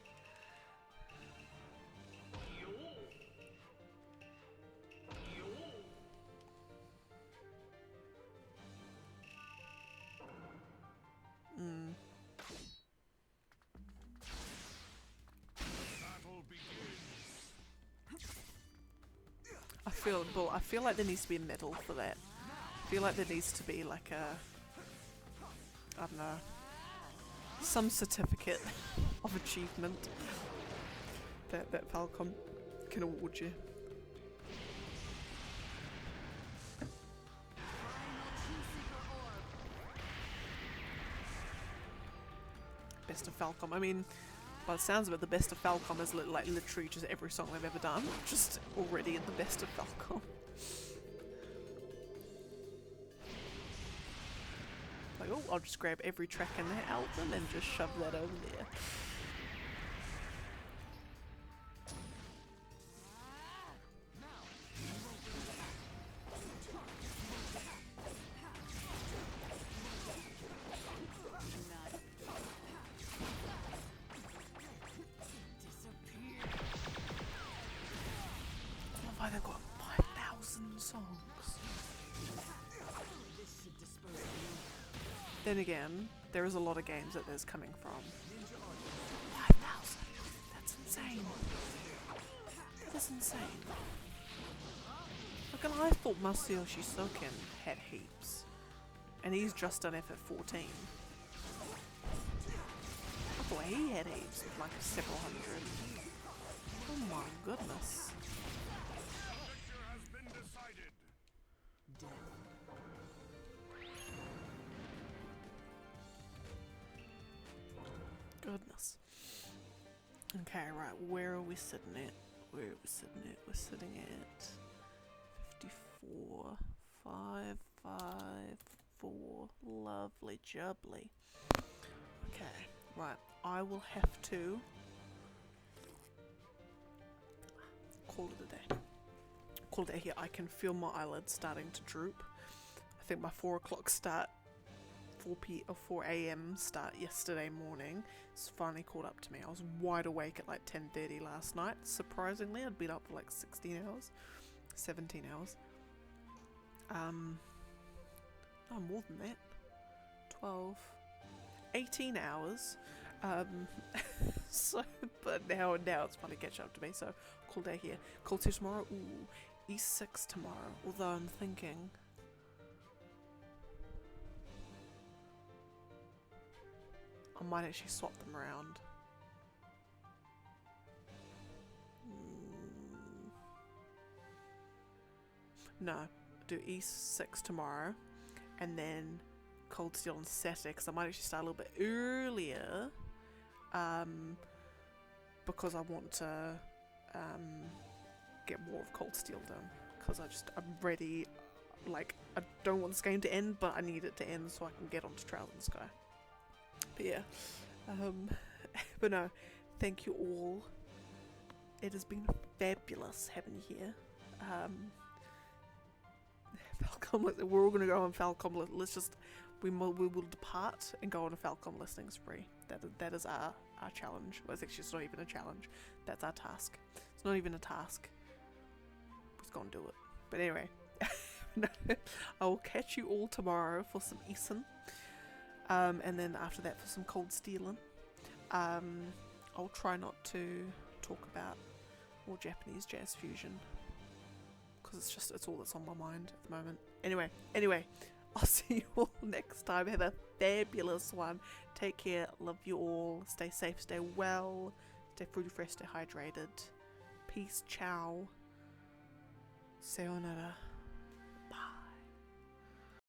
I feel like there needs to be a medal for that. I feel like there needs to be like a, I don't know, some certificate of achievement that Falcom can award you. Best of Falcom. I mean, by the sounds of it, the best of Falcom is like literally just every song they've ever done, just already in the best of Falcom. Like, oh, I'll just grab every track in their album and just shove that over there. Oh, they've got 5,000 songs. Then again, there is a lot of games that there's coming from. 5,000. That's insane. That is insane. Look, and I thought Masayoshi Soken had heaps. And he's just done FF14. I thought he had heaps, like several hundred. Oh my goodness. Goodness. Okay, right, where are we sitting at? Where are we sitting at? We're sitting at 54, 5, 5, 4. Lovely jubbly. Okay, right, I will have to call it a day. Call it a day here. I can feel my eyelids starting to droop. I think my 4 o'clock start, 4 a.m. start yesterday morning has finally caught up to me. I was wide awake at like 10:30 last night. Surprisingly, I'd been up for like 16 hours, 17 hours. No, more than that. 12, 18 hours. So, but now it's finally catch up to me. So, call day here. Call 2 tomorrow. Ooh, E6 tomorrow. Although I'm thinking, I might actually swap them around. No, do E6 tomorrow, and then Cold Steel on Saturday, because I might actually start a little bit earlier, because I want to get more of Cold Steel done, because I'm ready. Like, I don't want this game to end, but I need it to end so I can get onto Trials in the Sky. But yeah, but no, thank you all. It has been fabulous having you here. Falcom, we're all gonna go on Falcom. Let's just we will depart and go on a Falcom listening spree. That is our challenge. Well, it's actually, it's not even a challenge. That's our task. It's not even a task. We're just gonna do it. But anyway, I will catch you all tomorrow for some Essen. And then after that for some Cold Stealing. I'll try not to talk about more Japanese jazz fusion, because it's all that's on my mind at the moment. Anyway, I'll see you all next time. Have a fabulous one. Take care. Love you all. Stay safe. Stay well. Stay fruity fresh. Stay hydrated. Peace. Ciao. Sayonara.